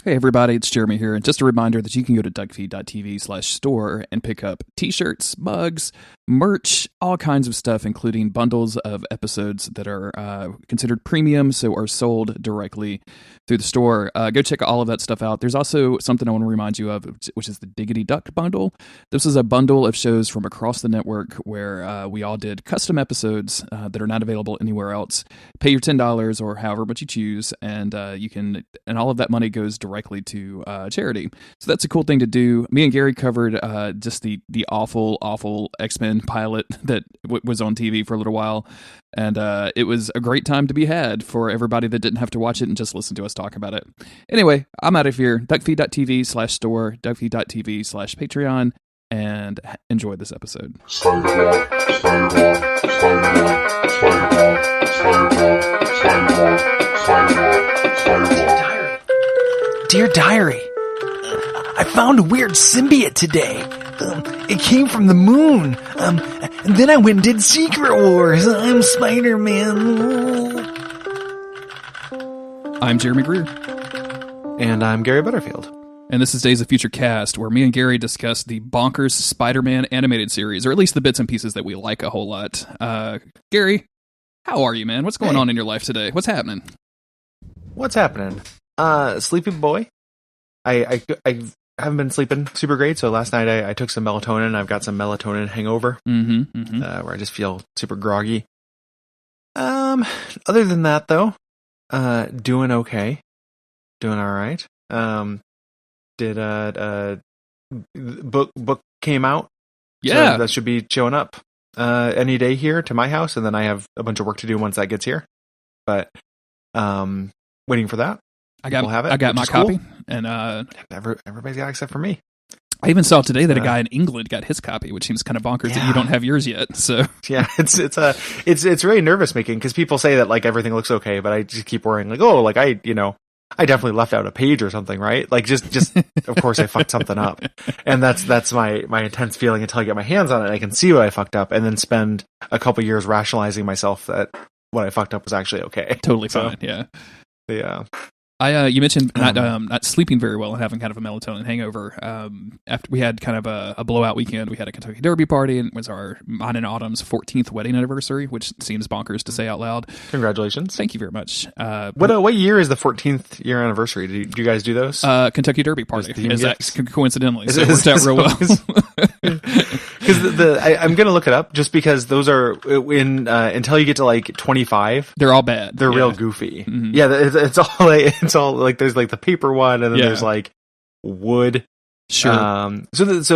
Hey everybody, it's Jeremy here, and just a reminder that you can go to Duckfeed.tv/store and pick up t-shirts, mugs, merch, all kinds of stuff, including bundles of episodes that are considered premium, so are sold directly through the store. Go check all of that stuff out. There's also something I want to remind you of, which is the Diggity Duck bundle. This is a bundle of shows from across the network where we all did custom episodes that are not available anywhere else. Pay your $10 or however much you choose, and and all of that money goes directly to charity. So that's a cool thing to do. Me and Gary covered just the awful X-Men pilot that was on TV for a little while, and it was a great time to be had for everybody that didn't have to watch it and just listen to us talk about it. Anyway, I'm out of here. Duckfeed.tv/store, Duckfeed.tv/Patreon, and enjoy this episode. Dear Diary, I found a weird symbiote today. It came from the moon. And then I went and did Secret Wars. I'm Spider-Man. I'm Jeremy Greer. And I'm Gary Butterfield. And this is Days of Future Cast, where me and Gary discuss the bonkers Spider-Man animated series, or at least the bits and pieces that we like a whole lot. Gary, how are you, man? What's going on in your life today? What's happening? What's happening? Sleepy boy. I haven't been sleeping super great, so last night I took some melatonin. I've got some melatonin hangover, where I just feel super groggy. Other than that, though, doing okay. Doing all right. Book came out. Yeah. So that should be showing up any day here to my house, and then I have a bunch of work to do once that gets here. But waiting for that. I got my copy, cool. And everybody's got it except for me. I even saw today that a guy in England got his copy, which seems kind of bonkers that you don't have yours yet. So yeah, it's really nervous making because people say that like everything looks okay, but I just keep worrying like, oh, like I definitely left out a page or something, right? Like just of course I fucked something up, and that's my intense feeling until I get my hands on it. I can see what I fucked up, and then spend a couple years rationalizing myself that what I fucked up was actually okay. Totally fine. Yeah. Yeah. You mentioned not sleeping very well and having kind of a melatonin hangover. After we had kind of a blowout weekend, we had a Kentucky Derby party, and it was mine and Autumn's 14th wedding anniversary, which seems bonkers to say out loud. Congratulations! Thank you very much. What year is the 14th year anniversary? Do you guys do those? Kentucky Derby party. Coincidentally, so it worked out real well. Because I'm gonna look it up just because those are until you get to like 25, they're all bad. They're real goofy. Mm-hmm. Yeah, it's all like there's like the paper one, and then there's like wood. Sure. This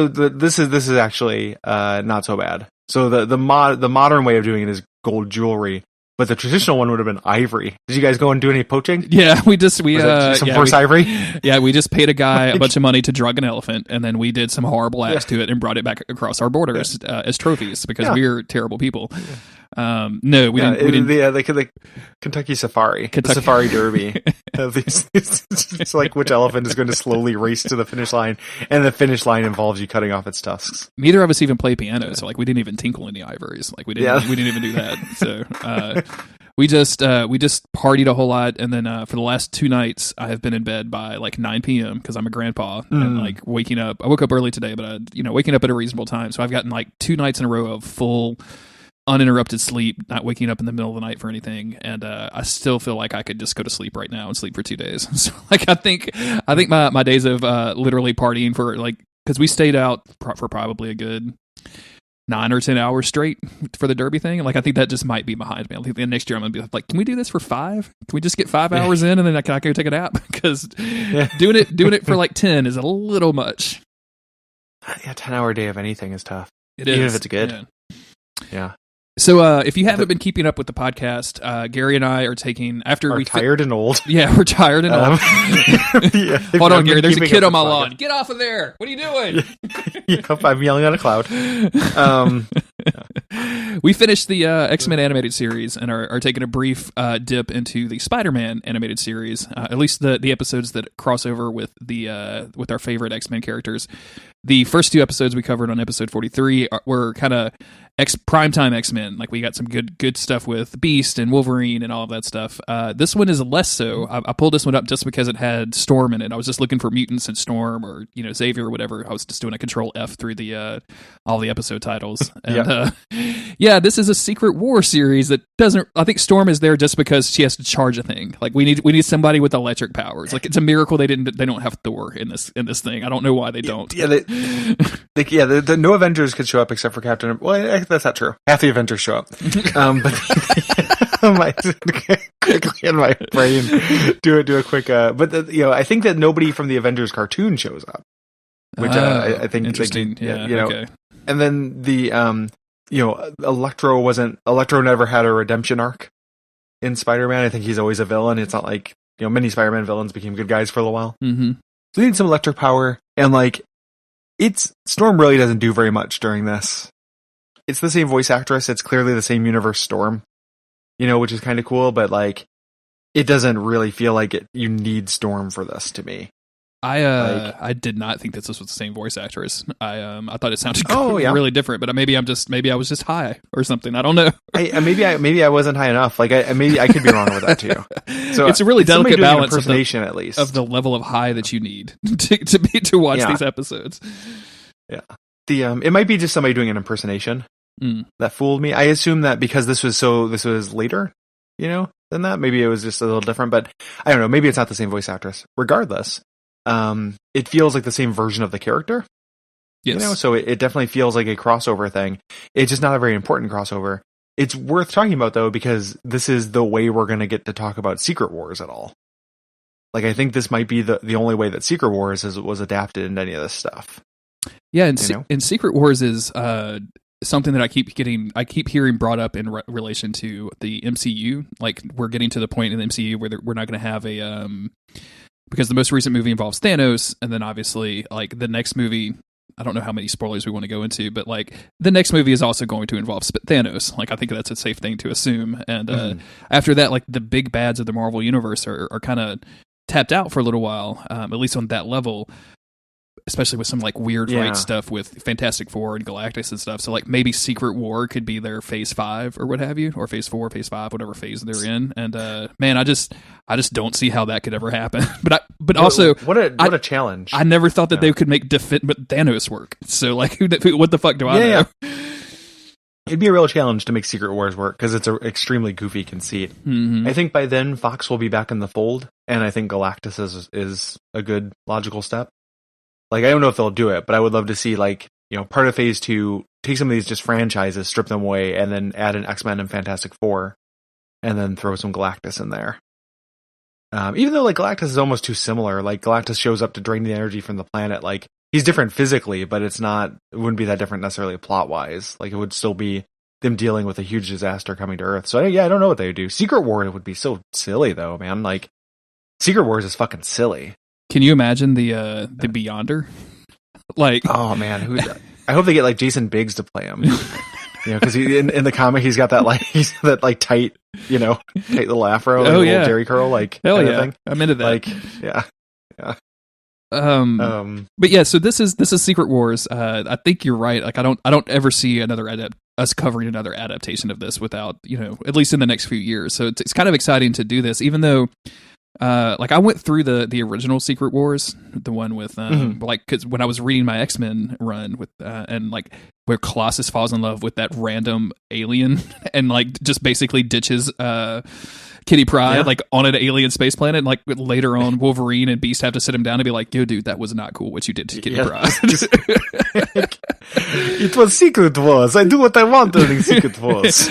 is actually not so bad. So the modern way of doing it is gold jewelry, but the traditional one would have been ivory. Did you guys go and do any poaching? Yeah, we horse ivory. Yeah, we just paid a guy a bunch of money to drug an elephant, and then we did some horrible acts to it and brought it back across our borders as trophies because we're terrible people. No, we didn't. The Kentucky Safari, the Safari Derby. It's like which elephant is going to slowly race to the finish line, and the finish line involves you cutting off its tusks. Neither of us even play piano, so like we didn't even tinkle any ivories. Like we didn't even do that. So we just partied a whole lot, and then for the last 2 nights, I have been in bed by like 9 p.m. because I'm a grandpa, and like waking up. I woke up early today, but waking up at a reasonable time. So I've gotten like 2 nights in a row of full, uninterrupted sleep, not waking up in the middle of the night for anything, and I still feel like I could just go to sleep right now and sleep for 2 days. So like I think my days of literally partying for like, because we stayed out for probably a good 9 or 10 hours straight for the Derby thing. Like I think that just might be behind me. I think next year I'm gonna be like, can we do this for 5? Can we just get 5 hours in and then I can go take a nap? Because doing it for like 10 is a little much. Yeah, 10-hour day of anything is tough. It even is. if it's good. Yeah. So if you haven't been keeping up with the podcast, Gary and I are taking tired and old. Yeah, we're tired and old. Hold on, Gary. There's a kid on my lawn. Get off of there! What are you doing? Yep, I'm yelling at a cloud. We finished the X-Men animated series and are taking a brief dip into the Spider-Man animated series. At least the episodes that cross over with with our favorite X-Men characters. The first 2 episodes we covered on episode 43 were kind of primetime X-Men. Like we got some good stuff with Beast and Wolverine and all of that stuff. This one is less so. I pulled this one up just because it had Storm in it. I was just looking for mutants and Storm or Xavier or whatever. I was just doing a Control F through the all the episode titles. And this is a Secret War series that doesn't. I think Storm is there just because she has to charge a thing. Like we need somebody with electric powers. Like it's a miracle they don't have Thor in this thing. I don't know why they don't. Yeah, the no Avengers could show up except for Captain. Well, that's not true. Half the Avengers show up, but quickly in my brain, do a quick. But I think that nobody from the Avengers cartoon shows up, which I think interesting. Okay. And then the Electro never had a redemption arc in Spider-Man. I think he's always a villain. It's not like many Spider-Man villains became good guys for a little while. Mm-hmm. So they need some electric power, and Storm really doesn't do very much during this. It's the same voice actress. It's clearly the same universe Storm, which is kind of cool, but it doesn't really feel like you need Storm for this to me. I did not think this was the same voice actress. I thought it sounded really different, but maybe I was just high or something. I don't know. Maybe I wasn't high enough. Maybe I could be wrong with that too. So it's a really delicate balance at least of the level of high that you need to watch these episodes. Yeah. It might be just somebody doing an impersonation that fooled me. I assume that because this was later, than that. Maybe it was just a little different, but I don't know. Maybe it's not the same voice actress. Regardless, it feels like the same version of the character. Yes. So it definitely feels like a crossover thing. It's just not a very important crossover. It's worth talking about though, because this is the way we're going to get to talk about Secret Wars at all. I think this might be the only way that Secret Wars was adapted into any of this stuff. Yeah, and Secret Wars is something that I keep hearing brought up in relation to the MCU. Like we're getting to the point in the MCU where we're not going to have a because the most recent movie involves Thanos, and then obviously the next movie. I don't know how many spoilers we want to go into, but the next movie is also going to involve Thanos. I think that's a safe thing to assume. And after that, the big bads of the Marvel universe are kind of tapped out for a little while, at least on that level. Especially with some weird right stuff with Fantastic Four and Galactus and stuff. So maybe Secret War could be their phase 5 or what have you, or phase 4, phase 5, whatever phase they're in. And man, I just don't see how that could ever happen. But also, what a challenge! I never thought that they could make Thanos work. So what the fuck do I know? It'd be a real challenge to make Secret Wars work because it's an extremely goofy conceit. Mm-hmm. I think by then Fox will be back in the fold, and I think Galactus is a good logical step. I don't know if they'll do it, but I would love to see part of phase 2, take some of these just franchises, strip them away, and then add an X-Men and Fantastic Four, and then throw some Galactus in there. Even though Galactus is almost too similar, Galactus shows up to drain the energy from the planet. He's different physically, but it wouldn't be that different necessarily plot wise. It would still be them dealing with a huge disaster coming to Earth. So I don't know what they would do. Secret War would be so silly though, man. Secret Wars is fucking silly. Can you imagine the Beyonder? Oh man, I hope they get Jason Biggs to play him. Because in the comic he's got that he's that tight tight little afro, little Jerry curl, hell yeah, thing. I'm into that. Yeah. But yeah, so this is Secret Wars. I think you're right. I don't ever see us covering another adaptation of this without at least in the next few years. So it's kind of exciting to do this, even though. I went through the original Secret Wars, the one with because when I was reading my X-Men run with and where Colossus falls in love with that random alien and just basically ditches Kitty Pryde on an alien space planet, and later on Wolverine and Beast have to sit him down and be like, yo dude, that was not cool what you did to Kitty Pryde. It was Secret Wars. I do what I want during Secret Wars.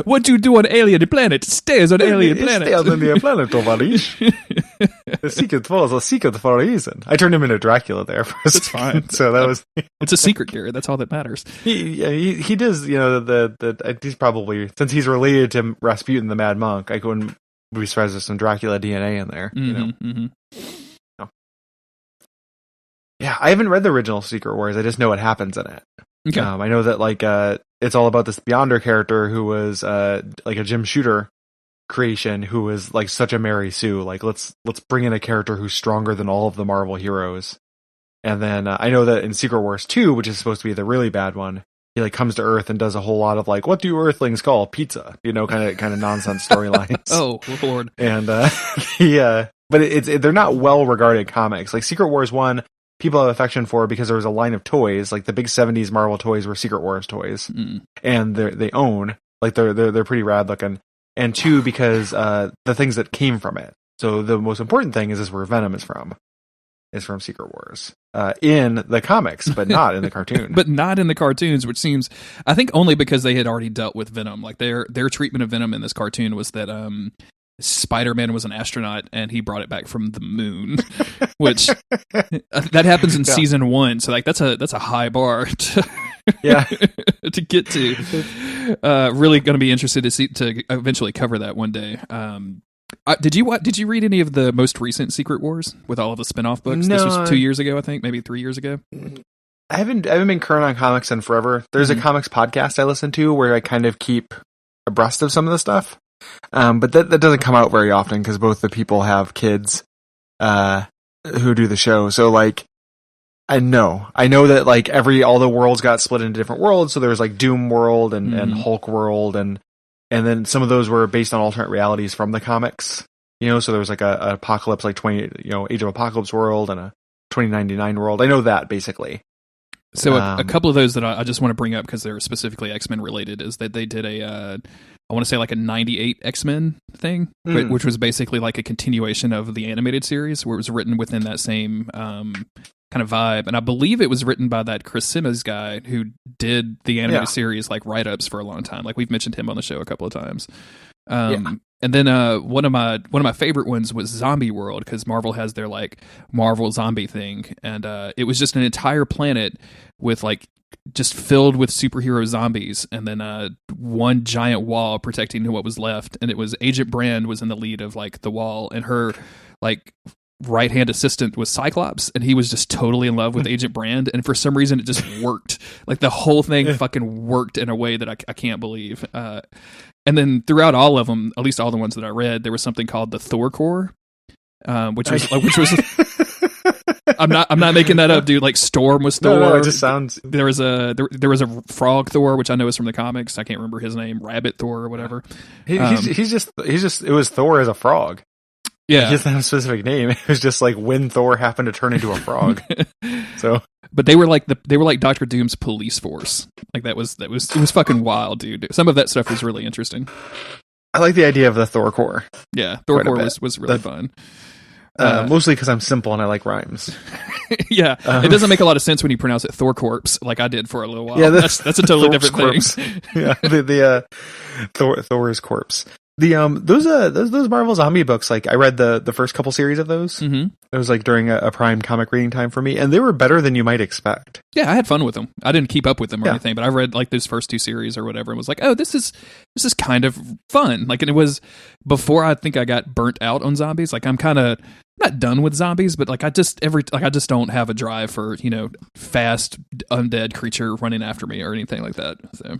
What you do on alien planet stays on alien planet. It stays on the planet, Tovarish. The Secret Wars are secret for a reason. I turned him into Dracula there for a second. Fine. So that was it's a secret, Garrett. That's all that matters. He does, he's probably, since he's related to Rasputin the Mad Monk, I couldn't be surprised there's some Dracula DNA in there. No. Yeah, I haven't read the original Secret Wars. I just know what happens in it. Okay. I know that it's all about this Beyonder character who was a Jim Shooter creation who was such a Mary Sue. Let's bring in a character who's stronger than all of the Marvel heroes. And then I know that in Secret Wars 2, which is supposed to be the really bad one, he like comes to Earth and does a whole lot of like, what do Earthlings call pizza? Kind of nonsense storylines. Oh Lord. And but they're not well regarded comics. Like Secret Wars 1, people have affection for because there was a line of toys, like the big 70s Marvel toys were Secret Wars toys, and they own, like they're pretty rad looking. And 2, because the things that came from it. So the most important thing is where Venom is from Secret Wars in the comics, but not in the cartoon. But not in the cartoons, which seems, I think, only because they had already dealt with Venom. Like their treatment of Venom in this cartoon was that Spider-Man was an astronaut and he brought it back from the moon, which that happens in season 1. So like that's a high bar to, to get to. Really going to be interested to eventually cover that one day. Did you read any of the most recent Secret Wars with all of the spin-off books? No, this was 2 years ago, I think, maybe 3 years ago. I haven't been current on comics in forever. There's a comics podcast I listen to where I kind of keep abreast of some of the stuff. But that doesn't come out very often because both the people have kids who do the show. So like I know that like all the worlds got split into different worlds. So there's like Doom World and Hulk World and then some of those were based on alternate realities from the comics. So there was like a Apocalypse, like Age of Apocalypse world and a 2099 world. I know that basically. So a couple of those that I just want to bring up because they're specifically X-Men related is that they did I want to say like a 98 X-Men thing, which was basically like a continuation of the animated series where it was written within that same kind of vibe. And I believe it was written by that Chris Simmons guy who did the animated series like write-ups for a long time. Like we've mentioned him on the show a couple of times. And then one of my favorite ones was Zombie World because Marvel has their like Marvel zombie thing, and it was just an entire planet with like just filled with superhero zombies, and then one giant wall protecting what was left. And it was Agent Brand was in the lead of like the wall, and her like right hand assistant was Cyclops, and he was just totally in love with Agent Brand, and for some reason it just worked. Like the whole thing fucking worked in a way that I can't believe. And then throughout all of them, at least all the ones that I read, there was something called the Thor Corps, which was I'm not making that up, dude. Like Storm was Thor. No, it just sounds. There was a Frog Thor, which I know is from the comics. I can't remember his name, Rabbit Thor or whatever. He's just it was Thor as a frog. Yeah, he doesn't have a specific name. It was just like when Thor happened to turn into a frog. So, but they were like Doctor Doom's police force. Like it was fucking wild, dude. Some of that stuff was really interesting. I like the idea of the Thor Corps. Yeah, Thor Corps was really fun. Mostly because I'm simple and I like rhymes. Yeah, it doesn't make a lot of sense when you pronounce it Thor Corpse, like I did for a little while. Yeah, that's a totally different corpse. thing. Yeah, the Thor's corpse. Those Marvel zombie books, like I read the first couple series of those. Mm-hmm. It was like during a prime comic reading time for me, and they were better than you might expect. Yeah, I had fun with them. I didn't keep up with them or anything, but I read like those first 2 series or whatever, and was like, oh, this is kind of fun. Like, and it was before I think I got burnt out on zombies. Like, I'm kind of not done with zombies, but like I just don't have a drive for fast undead creature running after me or anything like that. So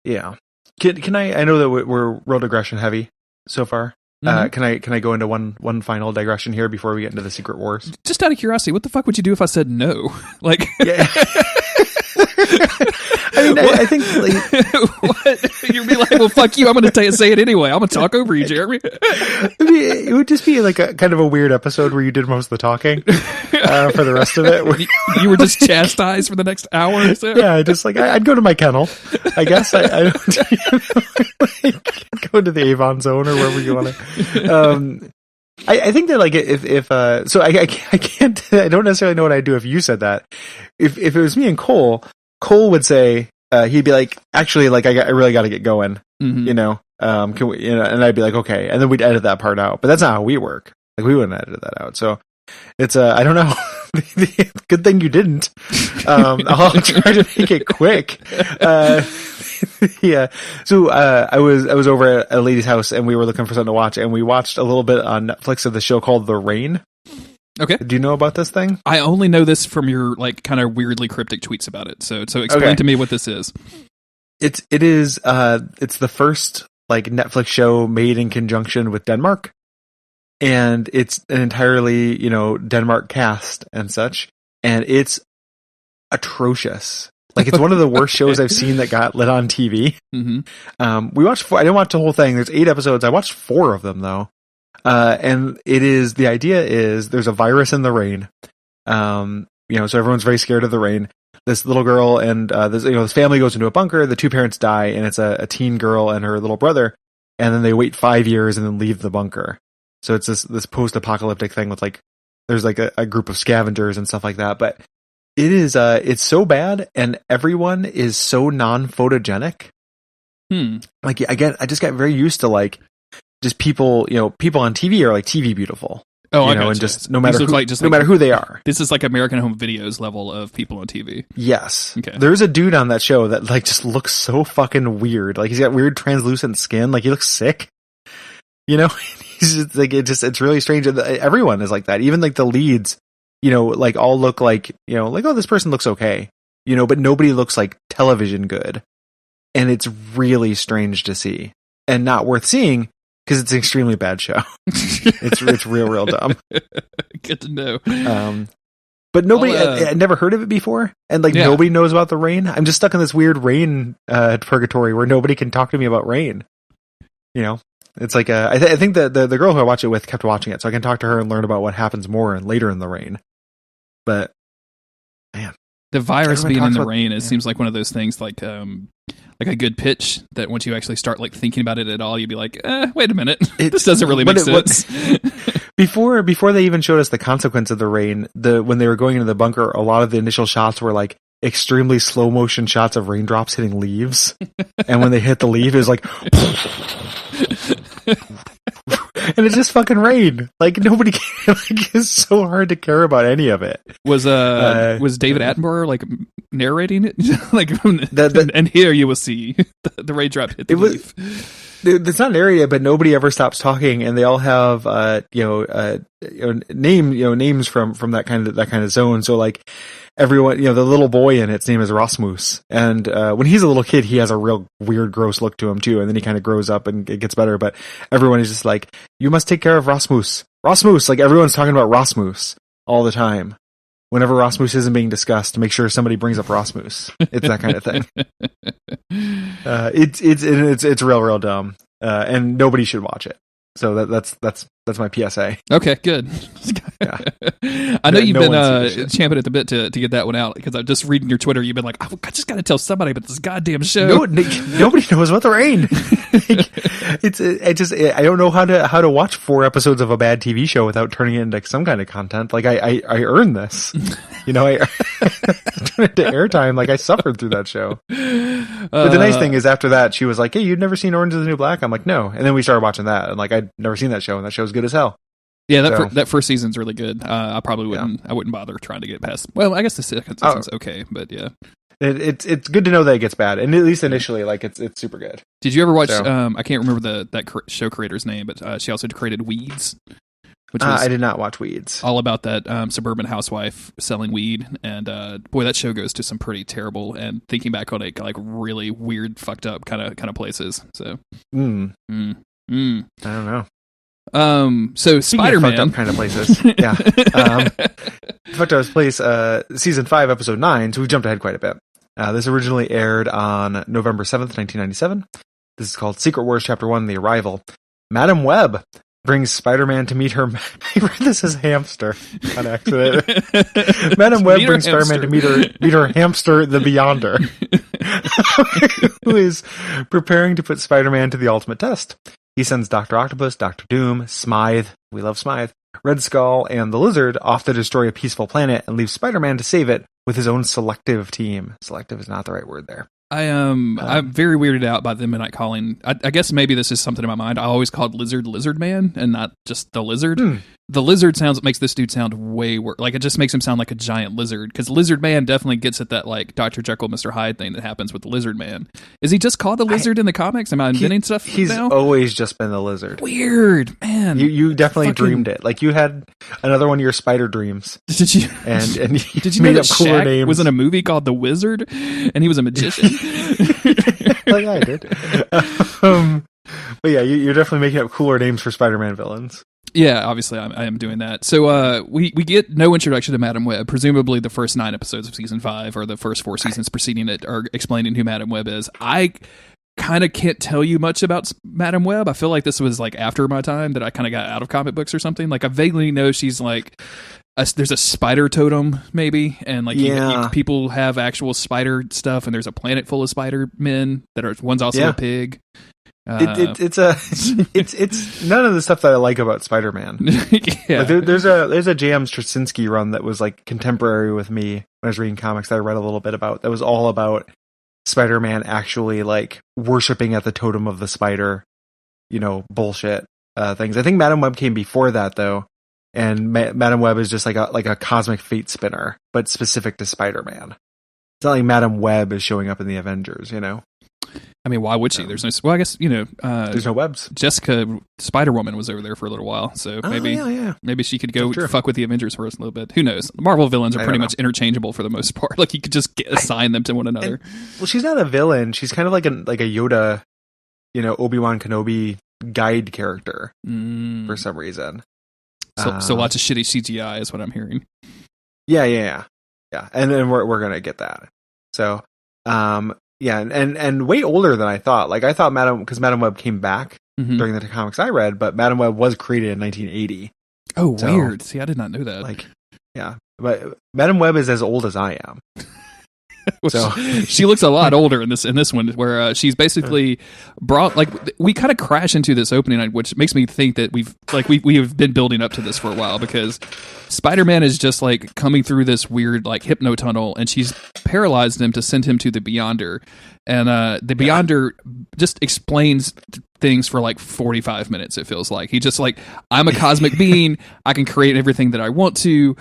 yeah. Can I know that we're real digression heavy so far. Mm-hmm. Can I go into one final digression here before we get into the Secret Wars? Just out of curiosity, what the fuck would you do if I said no? Like, yeah. I mean, I think like, what? You'd be like, well, fuck you. I'm going to say it anyway. I'm going to talk over you, Jeremy. It would just be like a kind of a weird episode where you did most of the talking for the rest of it. You were just chastised for the next hour or so? Yeah, just like I'd go to my kennel, I guess. I go to the Avon zone or wherever you want to. I think that like if so I can't, I don't necessarily know what I'd do if you said that. If it was me and Cole would say, he'd be like, actually, like I really got to get going, mm-hmm. Can we, and I'd be like, okay. And then we'd edit that part out, but that's not how we work. Like we wouldn't edit that out. So it's, I don't know. Good thing you didn't. I'll try to make it quick. Yeah. So, I was over at a lady's house and we were looking for something to watch, and we watched a little bit on Netflix of the show called The Rain. Okay. Do you know about this thing? I only know this from your like kind of weirdly cryptic tweets about it. So explain to me what this is. It is it's the first like Netflix show made in conjunction with Denmark. And it's an entirely, Denmark cast and such. And it's atrocious. Like, it's one of the worst shows I've seen that got lit on TV. We watched 4. I didn't watch the whole thing. There's 8 episodes. I watched 4 of them though. And the idea is there's a virus in the rain. So everyone's very scared of the rain. This little girl and this family goes into a bunker. The 2 parents die, and it's a teen girl and her little brother. And then they wait 5 years and then leave the bunker. So it's this post-apocalyptic thing with like there's like a group of scavengers and stuff like that. But it's so bad, and everyone is so non-photogenic. Like I just got very used to like just people on TV are like TV beautiful. Oh, and just no matter who they are. This is like American Home Videos level of people on TV. Yes. Okay. There's a dude on that show that like just looks so fucking weird. Like he's got weird translucent skin. Like he looks sick. He's just like it's really strange. Everyone is like that. Even like the leads, like all look like like, oh, this person looks okay. But nobody looks like television good. And it's really strange to see and not worth seeing. Because it's an extremely bad show. It's real dumb. Good to know. But nobody, I'd never heard of it before. And like nobody knows about the rain. I'm just stuck in this weird rain purgatory where nobody can talk to me about rain. It's like, I think that the girl who I watch it with kept watching it. So I can talk to her and learn about what happens more and later in the rain. But, man. The virus being in the rain, it seems like one of those things like a good pitch that once you actually start like thinking about it at all, you'd be like, wait a minute, this doesn't really make sense. Before they even showed us the consequence of the rain, when they were going into the bunker, a lot of the initial shots were like extremely slow motion shots of raindrops hitting leaves. And when they hit the leaf, it was like, and it's just fucking rain. Like nobody can, like, it's so hard to care about any of it. Was David Attenborough like narrating it? Like, and here you will see the raindrop hit the leaf. It's not narrated, but nobody ever stops talking, and they all have names from that kind of zone. So like everyone, the little boy in its name is Rasmus, and when he's a little kid, he has a real weird, gross look to him too, and then he kind of grows up and it gets better. But everyone is just like, you must take care of Rasmus. Like everyone's talking about Rasmus all the time. Whenever Rasmus isn't being discussed, make sure somebody brings up Rasmus. It's that kind of thing. It's real dumb, and nobody should watch it. So that's my PSA. Okay, good. Yeah. I know you've been champing at the bit to get that one out, because I'm just reading your Twitter. You've been like, I just got to tell somebody about this goddamn show. Nobody knows about the rain. I don't know how to watch 4 episodes of a bad TV show without turning it into some kind of content. Like I earned this. I turn it to airtime. Like I suffered through that show. But the nice thing is, after that, she was like, "Hey, you'd never seen Orange Is the New Black?" I'm like, "No." And then we started watching that, and like I'd never seen that show, and that show's good as hell. Yeah, that first season's really good. I probably wouldn't. Yeah. I wouldn't bother trying to get past. Well, I guess the second season's okay, but yeah, it's good to know that it gets bad, and at least initially, like it's super good. Did you ever watch? I can't remember that show creator's name, but she also created Weeds. Which was I did not watch Weeds. All about that suburban housewife selling weed, and boy, that show goes to some pretty terrible, and thinking back on it, like really weird, fucked up kind of places. So, I don't know. So Spider-Man, fucked up kind of places. Yeah. Fucked up place. Season 5, episode 9. So we jumped ahead quite a bit. This originally aired on November 7th, 1997. This is called Secret Wars Chapter 1: The Arrival. Madam Web brings Spider-Man to meet her. I read this as hamster on accident. Madam Web brings Spider-Man to meet her hamster, the Beyonder, who is preparing to put Spider-Man to the ultimate test. He sends Dr. Octopus, Dr. Doom, Smythe, we love Smythe, Red Skull, and the Lizard off to destroy a peaceful planet and leaves Spider-Man to save it with his own selective team. Selective is not the right word there. I'm very weirded out by them not calling. I guess maybe this is something in my mind. I always called Lizard Man and not just the Lizard. The Lizard makes this dude sound way worse. Like it just makes him sound like a giant lizard, because Lizard Man definitely gets at that like Dr. Jekyll, Mr. Hyde thing that happens with the Lizard Man. Is he just called the Lizard in the comics? Am I inventing stuff He's now? Always just been the Lizard. Weird, man. You definitely dreamed it. Like you had another one of your spider dreams. Did you? And did you made up cooler names? Was in a movie called The Wizard, and he was a magician. Like I did. But yeah, you're definitely making up cooler names for Spider-Man villains. Yeah, obviously I am doing that. So we get no introduction to Madam Web. Presumably the first 9 episodes of season 5 or the first 4 seasons preceding it are explaining who Madam Web is. I kind of can't tell you much about Madam Web. I feel like this was like after my time that I kind of got out of comic books or something. Like I vaguely know she's like there's a spider totem maybe, and like people have actual spider stuff, and there's a planet full of spider men that are one's also a pig. It's none of the stuff that I like about Spider-Man. Yeah. Like there's a J.M. Straczynski run that was like contemporary with me when I was reading comics that I read a little bit about. That was all about Spider-Man actually like worshiping at the totem of the spider, bullshit things. I think Madam Web came before that though, and Madam Web is just like a cosmic fate spinner, but specific to Spider-Man. It's not like Madam Web is showing up in the Avengers, I mean, why would she? There's no. Well, I guess there's no webs. Jessica Spider-Woman was over there for a little while, so maybe she could go fuck with the Avengers for a little bit. Who knows? Marvel villains are pretty much interchangeable for the most part. Like you could just assign them to one another. Well, she's not a villain. She's kind of like a Yoda, Obi-Wan Kenobi guide character for some reason. So lots of shitty CGI is what I'm hearing. Yeah. And then we're gonna get that. So, yeah, and way older than I thought. Like I thought Madam Web came back during the comics I read, but Madam Web was created in 1980. Oh, so, weird. See, I did not know that. Like, yeah, but Madam Web is as old as I am. So she looks a lot older in this one, where she's basically brought. Like we kind of crash into this opening, which makes me think that we have been building up to this for a while, because Spider-Man is just like coming through this weird like hypno tunnel, and she's paralyzed him to send him to the Beyonder, and the Beyonder just explains things for like 45 minutes. It feels like he just like, I'm a cosmic being, I can create everything that I want to.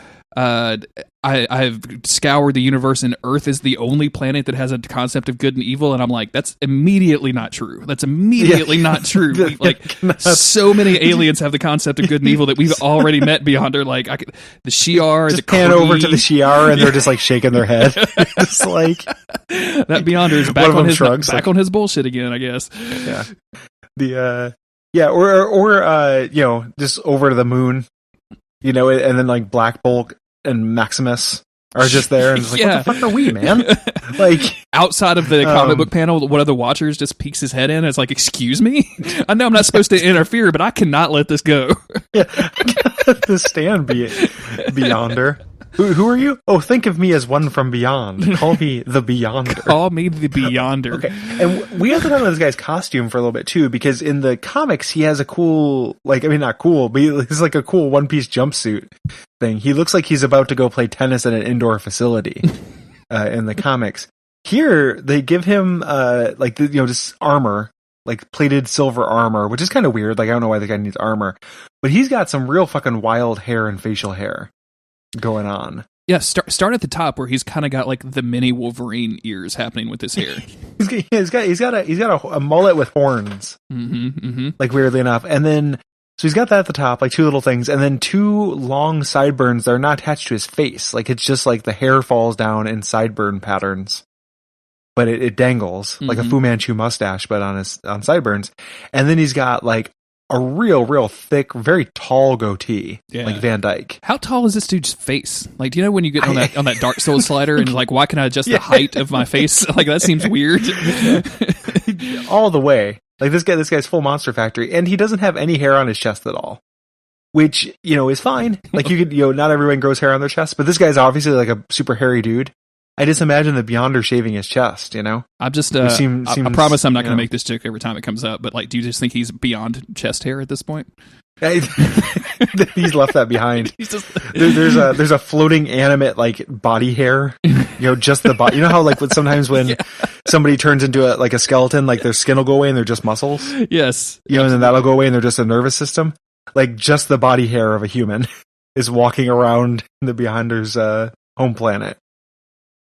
I've scoured the universe, and Earth is the only planet that has a concept of good and evil, and I'm like, that's immediately not true. That's immediately not true. Like, so many aliens have the concept of good and evil that we've already met beyond. Like the Shi'ar, just pan over to the Shi'ar, and they're just like shaking their head. Just like that Beyonder is back on his bullshit again, I guess. Yeah. Or just over to the moon, and then like Black Bolt and Maximus are just there, and it's like, what the fuck are we, man? Like outside of the comic book panel, one of the Watchers just peeks his head in and it's like, excuse me? I know I'm not supposed to interfere, but I cannot let this go. The stand Beyonder. Who are you? Oh, think of me as one from beyond. Call me the Beyonder. Call me the Beyonder. Okay, and we have to talk about this guy's costume for a little bit too, because in the comics he has a cool, not cool, but he's like a cool one-piece jumpsuit thing. He looks like he's about to go play tennis at an indoor facility in the comics. Here they give him just armor, like plated silver armor, which is kind of weird. Like I don't know why the guy needs armor, but he's got some real fucking wild hair and facial hair going on. Yeah, start at the top where he's kind of got like the mini Wolverine ears happening with his hair. he's got a mullet with horns, like weirdly enough, and then so he's got that at the top, like two little things, and then two long sideburns that are not attached to his face. Like it's just like the hair falls down in sideburn patterns, but it dangles like a Fu Manchu mustache, but on sideburns, and then he's got like a real thick, very tall goatee, like Van Dyke. How tall is this dude's face? Like, do you know when you get on that Dark Souls slider and like, why can I adjust the height of my face? Like that seems weird. All the way. Like this guy's full Monster Factory, and he doesn't have any hair on his chest at all, which is fine. Like you could, not everyone grows hair on their chest, but this guy's obviously like a super hairy dude. I just imagine the Beyonder shaving his chest, I'm just, I promise I'm not going to make this joke every time it comes up, but like, do you just think he's beyond chest hair at this point? He's left that behind. There's a floating animate like body hair, just the body. You know how like sometimes when somebody turns into a skeleton, like their skin will go away and they're just muscles. Yes. And then that'll go away and they're just a nervous system. Like just the body hair of a human is walking around the Beyonder's home planet.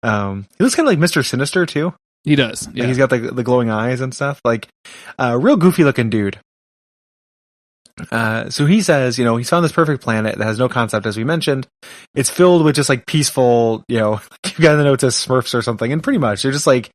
He looks kind of like Mr. Sinister too. He does. Yeah. Like he's got the glowing eyes and stuff. Like real goofy looking dude. So he says, he's found this perfect planet that has no concept, as we mentioned. It's filled with just like peaceful, you got to know it's a Smurfs or something. And pretty much they're just like,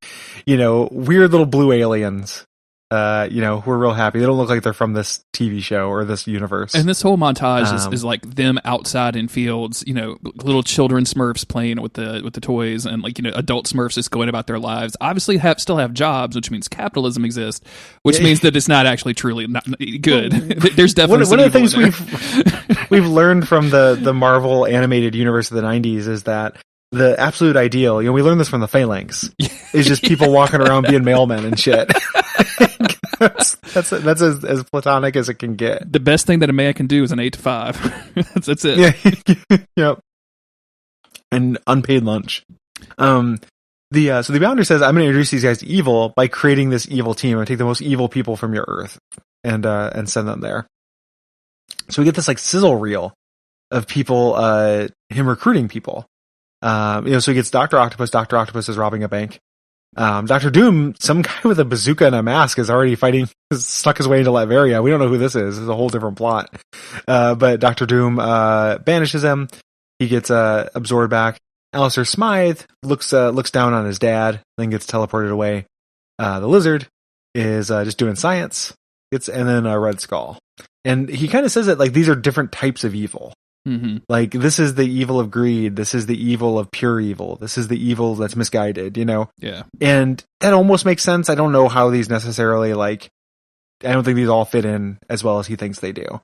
weird little blue aliens who are real happy. They don't look like they're from this TV show or this universe. And this whole montage is like them outside in fields, little children Smurfs playing with the toys, and adult Smurfs just going about their lives. Obviously, still have jobs, which means capitalism exists, which means that it's not actually truly not good. There's definitely one of the things we've learned from the Marvel animated universe of the '90s is that the absolute ideal, we learned this from the Phalanx, is just people walking around being mailmen and shit. that's as platonic as it can get. The best thing that a man can do is an 8 to 5. that's it. Yeah. Yep. And unpaid lunch. So the Beyonder says, I'm going to introduce these guys to evil by creating this evil team. I'm going to take the most evil people from your Earth and send them there. So we get this like sizzle reel of people, him recruiting people. So he gets Dr. Octopus. Dr. Octopus is robbing a bank. Dr. Doom, some guy with a bazooka and a mask is already snuck his way into Latveria. We don't know who this is. It's a whole different plot. But Dr. Doom, banishes him. He gets, absorbed back. Alistair Smythe looks down on his dad, then gets teleported away. The lizard is, just doing science. And then Red Skull. And he kind of says that, like, these are different types of evil. Mm-hmm. Like, this is the evil of greed. This is the evil of pure evil. This is the evil that's misguided, Yeah. And that almost makes sense. I don't know how these necessarily, I don't think these all fit in as well as he thinks they do.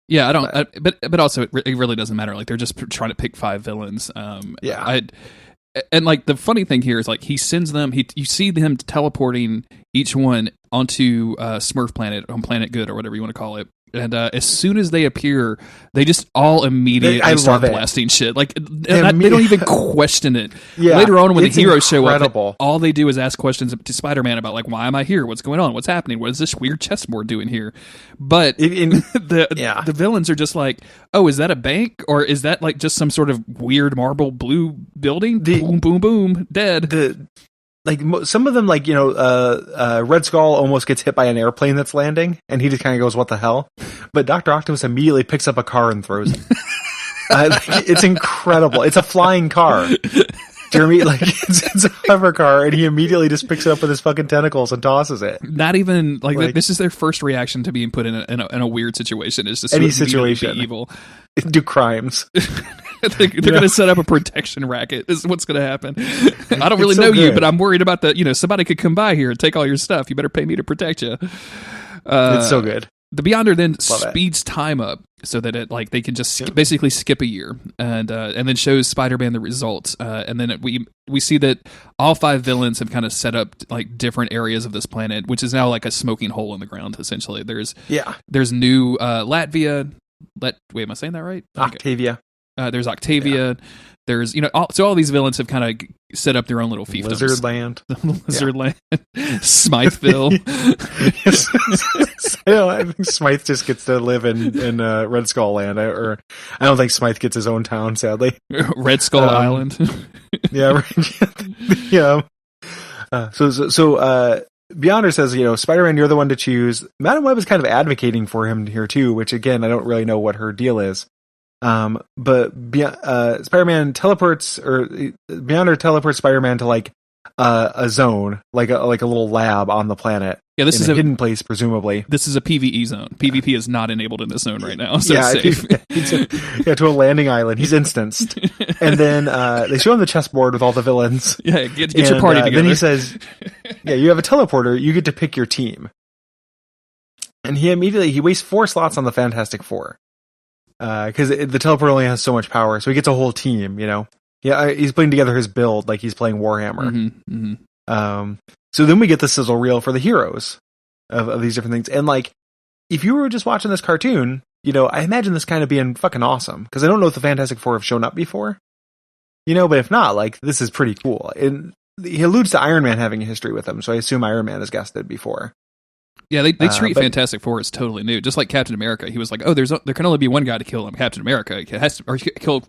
Yeah, I don't. But also, it really doesn't matter. Like, they're just trying to pick 5 villains. Yeah. And like the funny thing here is like he sends them. You see them teleporting each one onto Smurf Planet, on Planet Good, or whatever you want to call it. And as soon as they appear, they just all immediately start blasting shit. Like they don't even question it. Yeah, later on, when the heroes show up, all they do is ask questions to Spider-Man about like, why am I here? What's going on? What's happening? What is this weird chessboard doing here? But the villains are just like, oh, is that a bank, or is that like just some sort of weird marble blue building? Boom, boom, boom, dead. Some of them, Red Skull almost gets hit by an airplane that's landing, and he just kind of goes, what the hell? But Dr. Octopus immediately picks up a car and throws it. It's incredible. It's a flying car. Jeremy, it's a hover car, and he immediately just picks it up with his fucking tentacles and tosses it. Not even, this is their first reaction to being put in a weird situation. Is just any situation. Be evil. Do crimes. They're going to set up a protection racket. This is what's going to happen. I don't really know you, but I'm worried about somebody could come by here and take all your stuff. You better pay me to protect you. It's so good. The Beyonder then speeds time up so that they can just basically skip a year, and then shows Spider-Man the results. And then we see that all 5 villains have kind of set up like different areas of this planet, which is now like a smoking hole in the ground. Essentially, there's new Latvia. Wait, am I saying that right? Octavia. There's Octavia. Yeah. There's, so all these villains have kind of set up their own little fiefdoms. Lizard Land. Lizard Land. Smytheville. I think Smythe just gets to live in Red Skull Land. I don't think Smythe gets his own town, sadly. Red Skull Island. Yeah. Yeah. So Beyonder says, Spider-Man, you're the one to choose. Madam Web is kind of advocating for him here too, which again, I don't really know what her deal is. But Spider-Man teleports, or Beyonder teleports Spider-Man to a zone, like a little lab on the planet. Yeah, this is a hidden place, presumably. This is a PvE zone. PvP is not enabled in this zone right now, so it's safe. To a landing island. He's instanced. And then they show him the chessboard with all the villains. Yeah, get your party together. Then he says, you have a teleporter, you get to pick your team. And he wastes 4 slots on the Fantastic Four. Because the teleporter only has so much power, so he gets a whole team, Yeah, he's putting together his build like he's playing Warhammer. Mm-hmm, mm-hmm. So then we get the sizzle reel for the heroes of these different things. And if you were just watching this cartoon, I imagine this kind of being fucking awesome. Because I don't know if the Fantastic Four have shown up before. But if not, this is pretty cool. And he alludes to Iron Man having a history with him, so I assume Iron Man has guested before. Yeah, they treat Fantastic Four as totally new, just like Captain America. He was like, "Oh, there can only be one guy to kill him, Captain America. It has to, or kill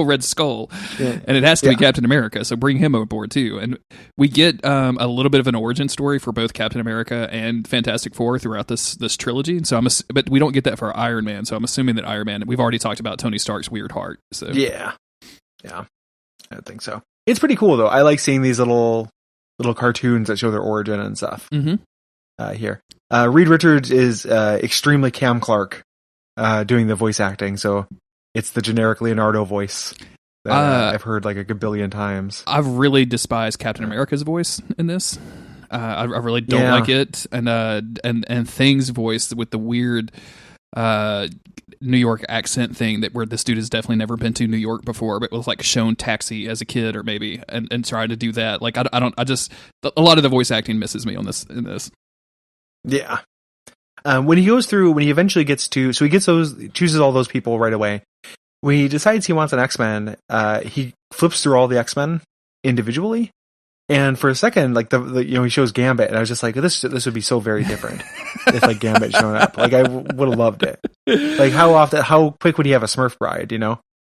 Red Skull, and it has to be Captain America. So bring him aboard too." And we get a little bit of an origin story for both Captain America and Fantastic Four throughout this trilogy. And so but we don't get that for Iron Man. So I'm assuming that Iron Man. We've already talked about Tony Stark's weird heart. So yeah, I think so. It's pretty cool though. I like seeing these little cartoons that show their origin and stuff. Mm-hmm. here. Reed Richards is extremely Cam Clark doing the voice acting, so it's the generic Leonardo voice that I've heard like a gabillion times. I've really despised Captain America's voice in this. I really don't like it, and Thing's voice with the weird New York accent thing where this dude has definitely never been to New York before, but was like shown Taxi as a kid or maybe, and tried to do that. Like a lot of the voice acting misses me in this. Yeah. When he eventually gets to, so he chooses all those people right away. When he decides he wants an X-Men, he flips through all the X-Men individually. And for a second, like he shows Gambit, and I was just like, this would be so very different if like Gambit shown up. Like I would have loved it. Like how quick would he have a Smurf bride?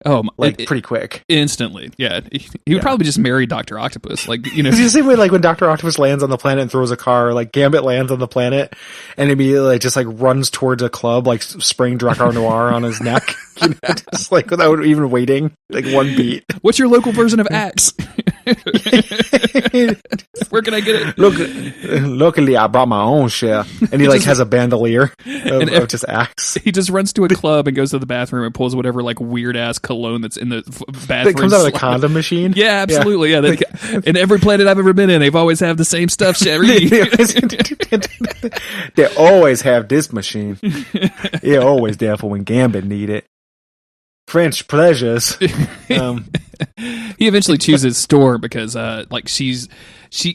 Oh, pretty quick, instantly. Yeah, he would probably just marry Dr. Octopus. Like it's the same way like when Dr. Octopus lands on the planet and throws a car. Like Gambit lands on the planet and immediately like, just like runs towards a club, like spraying Drakkar Noir on his neck, just like without even waiting, like one beat. What's your local version of Axe? Where can I get it? Look, luckily I brought my own share. And he like has a bandolier of just Axe. He just runs to a club and goes to the bathroom and pulls whatever like weird ass cologne that's in the bathroom. That comes out of the condom machine. Yeah, absolutely. Yeah, in every planet I've ever been in, they've always have the same stuff. Sherry. They always have this machine. They're always there for when Gambit need it. French pleasures. He eventually chooses Storm because like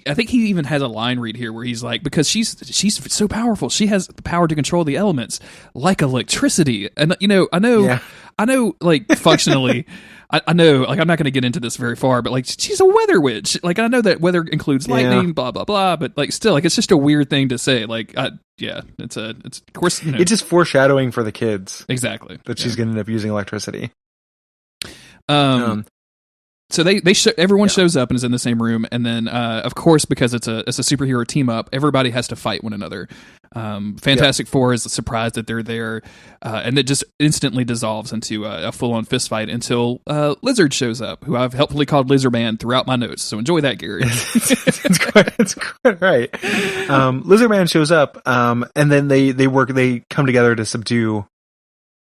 I think he even has a line read here where he's like, because she's so powerful, she has the power to control the elements like electricity. And I know like functionally I know, like, I'm not going to get into this very far, but like, she's a weather witch. Like, I know that weather includes lightning, blah blah blah, but like, still, like, it's just a weird thing to say. Like, it's of course, it's just foreshadowing for the kids, exactly, that she's going to end up using electricity. So everyone shows up and is in the same room, and then of course, because it's a superhero team up, everybody has to fight one another. Fantastic Four is surprised that they're there, and it just instantly dissolves into a full-on fist fight until Lizard shows up, who I've helpfully called Lizard Man throughout my notes. So enjoy that, Gary. it's quite right. Lizard Man shows up, and then they come together to subdue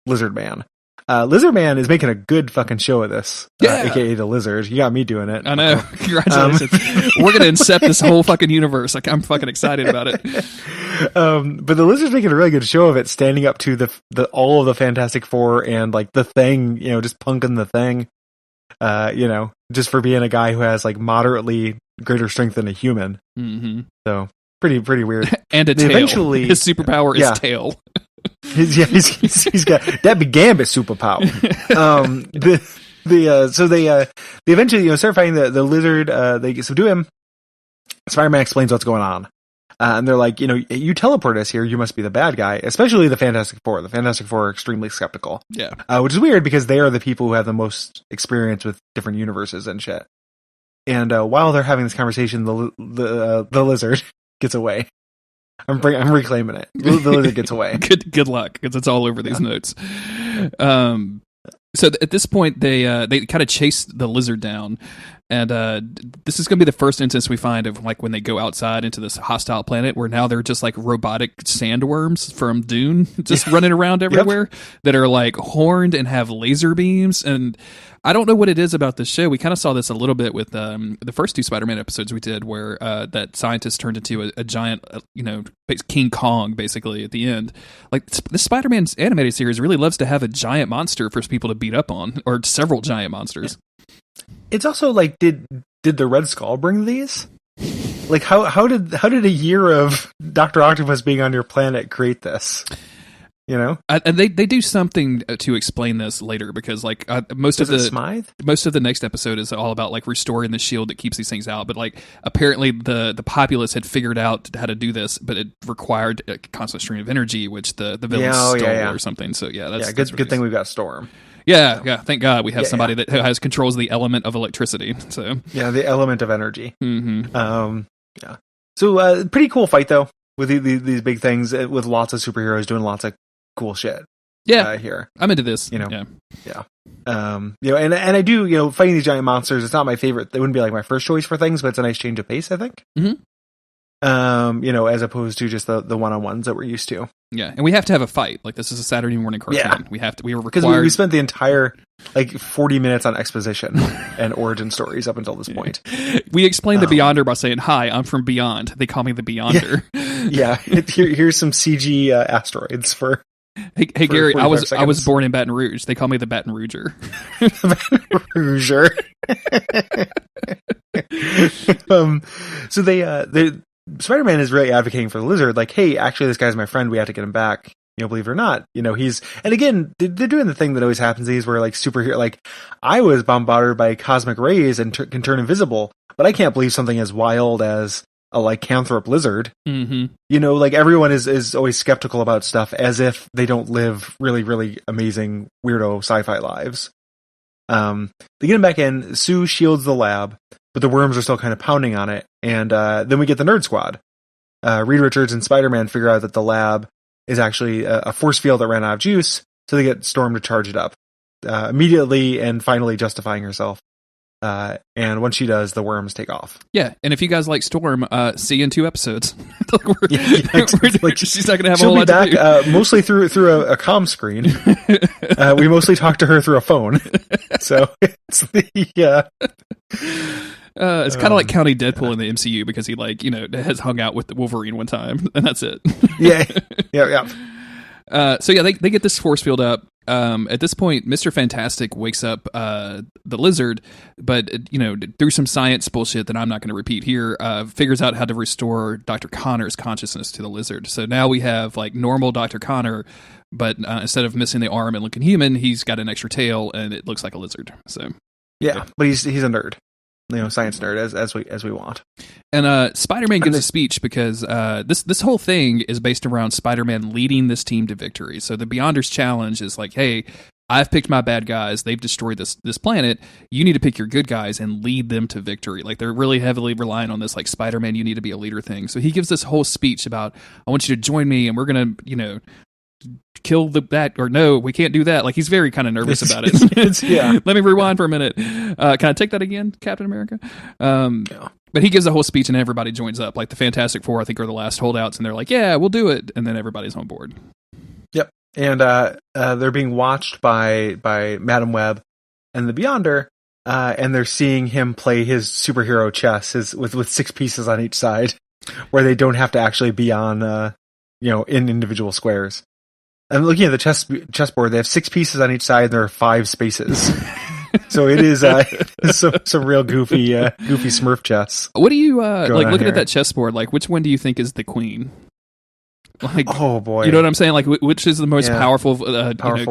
Lizard Man. Lizard Man is making a good fucking show of this, aka the Lizard. You got me doing it. I know. Congratulations. We're gonna incept this whole fucking universe. Like, I'm fucking excited about it. But the Lizard's making a really good show of it, standing up to the all of the Fantastic Four and like the Thing, just punking the Thing. Just for being a guy who has like moderately greater strength than a human. Mm-hmm. So pretty weird. And a tail. Eventually, his superpower is tail. He's got that big Gambit superpower. They eventually start fighting the Lizard. They subdue him. Spider-Man explains what's going on, and they're like, you teleport us here, you must be the bad guy. Especially the Fantastic Four. The Fantastic Four are extremely skeptical. Yeah, which is weird because they are the people who have the most experience with different universes and shit. And while they're having this conversation, the Lizard gets away. I'm reclaiming it. The Lizard gets away. Good luck, because it's all over these notes. So at this point, they kind of chase the Lizard down, and this is going to be the first instance we find of like when they go outside into this hostile planet, where now they're just like robotic sandworms from Dune, just running around everywhere that are like horned and have laser beams. And I don't know what it is about this show. We kind of saw this a little bit with the first two Spider-Man episodes we did, where that scientist turned into a giant, King Kong, basically, at the end. Like, the Spider-Man animated series really loves to have a giant monster for people to beat up on, or several giant monsters. It's also like, did the Red Skull bring these? Like, how did a year of Dr. Octopus being on your planet create this? And they do something to explain this later, because like most of the next episode is all about like restoring the shield that keeps these things out. But like apparently the populace had figured out how to do this, but it required a constant stream of energy, which the villains stole or something. So that's good thing we've got Storm. Yeah. Thank God we have somebody that has controls the element of electricity. So the element of energy. Mm-hmm. So pretty cool fight though, with these big things, with lots of superheroes doing lots of cool shit. Here I'm into this. And I do, fighting these giant monsters. It's not my favorite. It wouldn't be like my first choice for things, but it's a nice change of pace, I think. Mm-hmm. as opposed to just the one-on-ones that we're used to. Yeah, and we have to have a fight. Like, this is a Saturday morning cartoon. Yeah. We were because required. we spent the entire 40 minutes on exposition and origin stories up until this point. We explained the Beyonder by saying, "Hi, I'm from Beyond. They call me the Beyonder." Yeah. Here's some CG asteroids for. Hey Gary, I was seconds. born in Baton Rouge. They call me the Baton Rouger. Rouger. So they Spider-Man is really advocating for the Lizard, like, hey, actually, this guy's my friend. We have to get him back. Believe it or not, he's, and again, they're doing the thing that always happens. These where like superhero, like I was bombarded by cosmic rays and can turn invisible, but I can't believe something as wild as a lycanthrope lizard. Mm-hmm. Like everyone is always skeptical about stuff as if they don't live really, really amazing weirdo sci-fi lives. They get him back in. Sue shields the lab, but the worms are still kind of pounding on it. And then we get the Nerd Squad. Reed Richards and Spider-Man figure out that the lab is actually a force field that ran out of juice, so they get Storm to charge it up immediately and finally justifying herself. And once she does, the worms take off. Yeah, and if you guys like Storm, see you in 2 episodes. She's not going to have a whole lot to do. Mostly through a comm screen. We mostly talk to her through a phone. So it's it's kind of like County Deadpool in the MCU because he has hung out with the Wolverine one time, and that's it. Yeah. So they get this force field up. At this point, Mr. Fantastic wakes up the Lizard, but through some science bullshit that I'm not going to repeat here, figures out how to restore Dr. Connor's consciousness to the Lizard. So now we have normal Dr. Connor, but instead of missing the arm and looking human, he's got an extra tail and it looks like a lizard. So yeah, but he's a nerd. Science nerd as we want. And Spider-Man gives a speech because this whole thing is based around Spider-Man leading this team to victory. So the Beyonders challenge is like, hey, I've picked my bad guys. They've destroyed this planet. You need to pick your good guys and lead them to victory. Like they're really heavily relying on this Spider-Man, you need to be a leader thing. So he gives this whole speech about, I want you to join me and we're going to, kill that, or no, we can't do that. He's very kind of nervous about it. Yeah. Let me rewind for a minute. Can I take that again, Captain America? Yeah. But he gives a whole speech and everybody joins up. The Fantastic Four, I think, are the last holdouts, and they're like, yeah, we'll do it. And then everybody's on board. Yep. And they're being watched by Madam Web and the Beyonder, and they're seeing him play his superhero chess with 6 pieces on each side, where they don't have to actually be on, in individual squares. I'm looking at the chessboard. They have 6 pieces on each side. And there are 5 spaces. So it is some real goofy Smurf chess. What do you looking at that chessboard? Which one do you think is the queen? Oh boy, you know what I'm saying? Which is the most powerful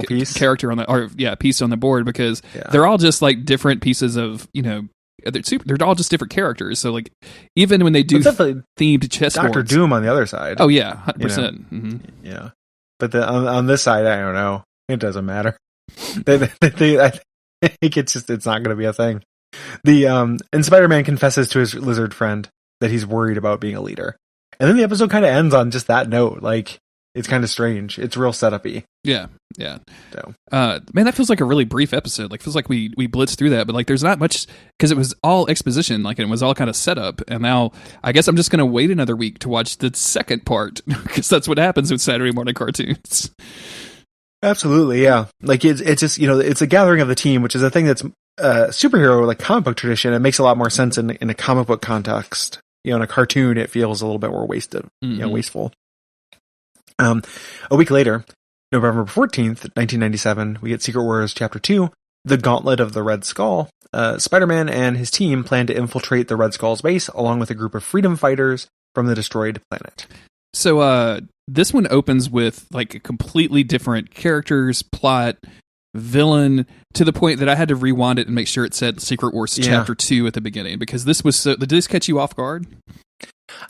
piece character on the piece on the board? Because they're all just different pieces of they're all just different characters. So even when they do themed chessboards, Dr. Doom on the other side. Oh yeah, 100%. Mm-hmm. Yeah. But on this side, I don't know. It doesn't matter. I think it's not going to be a thing. And Spider-Man confesses to his lizard friend that he's worried about being a leader. And then the episode kind of ends on just that note. It's kind of strange. It's real setup-y. Yeah. So, man, that feels like a really brief episode. It feels like we blitzed through that, but there's not much because it was all exposition. It was all kind of setup. And now I guess I'm just going to wait another week to watch the second part because that's what happens with Saturday morning cartoons. Absolutely, yeah. It's just it's a gathering of the team, which is a thing that's superhero comic book tradition. It makes a lot more sense in a comic book context. In a cartoon, it feels a little bit more wasted, wasteful. A week later, November 14th, 1997, we get Secret Wars Chapter 2, The Gauntlet of the Red Skull. Spider-Man and his team plan to infiltrate the Red Skull's base along with a group of freedom fighters from the destroyed planet. So this one opens with completely different characters, plot, villain, to the point that I had to rewind it and make sure it said Secret Wars Chapter 2 at the beginning, because this was did this catch you off guard?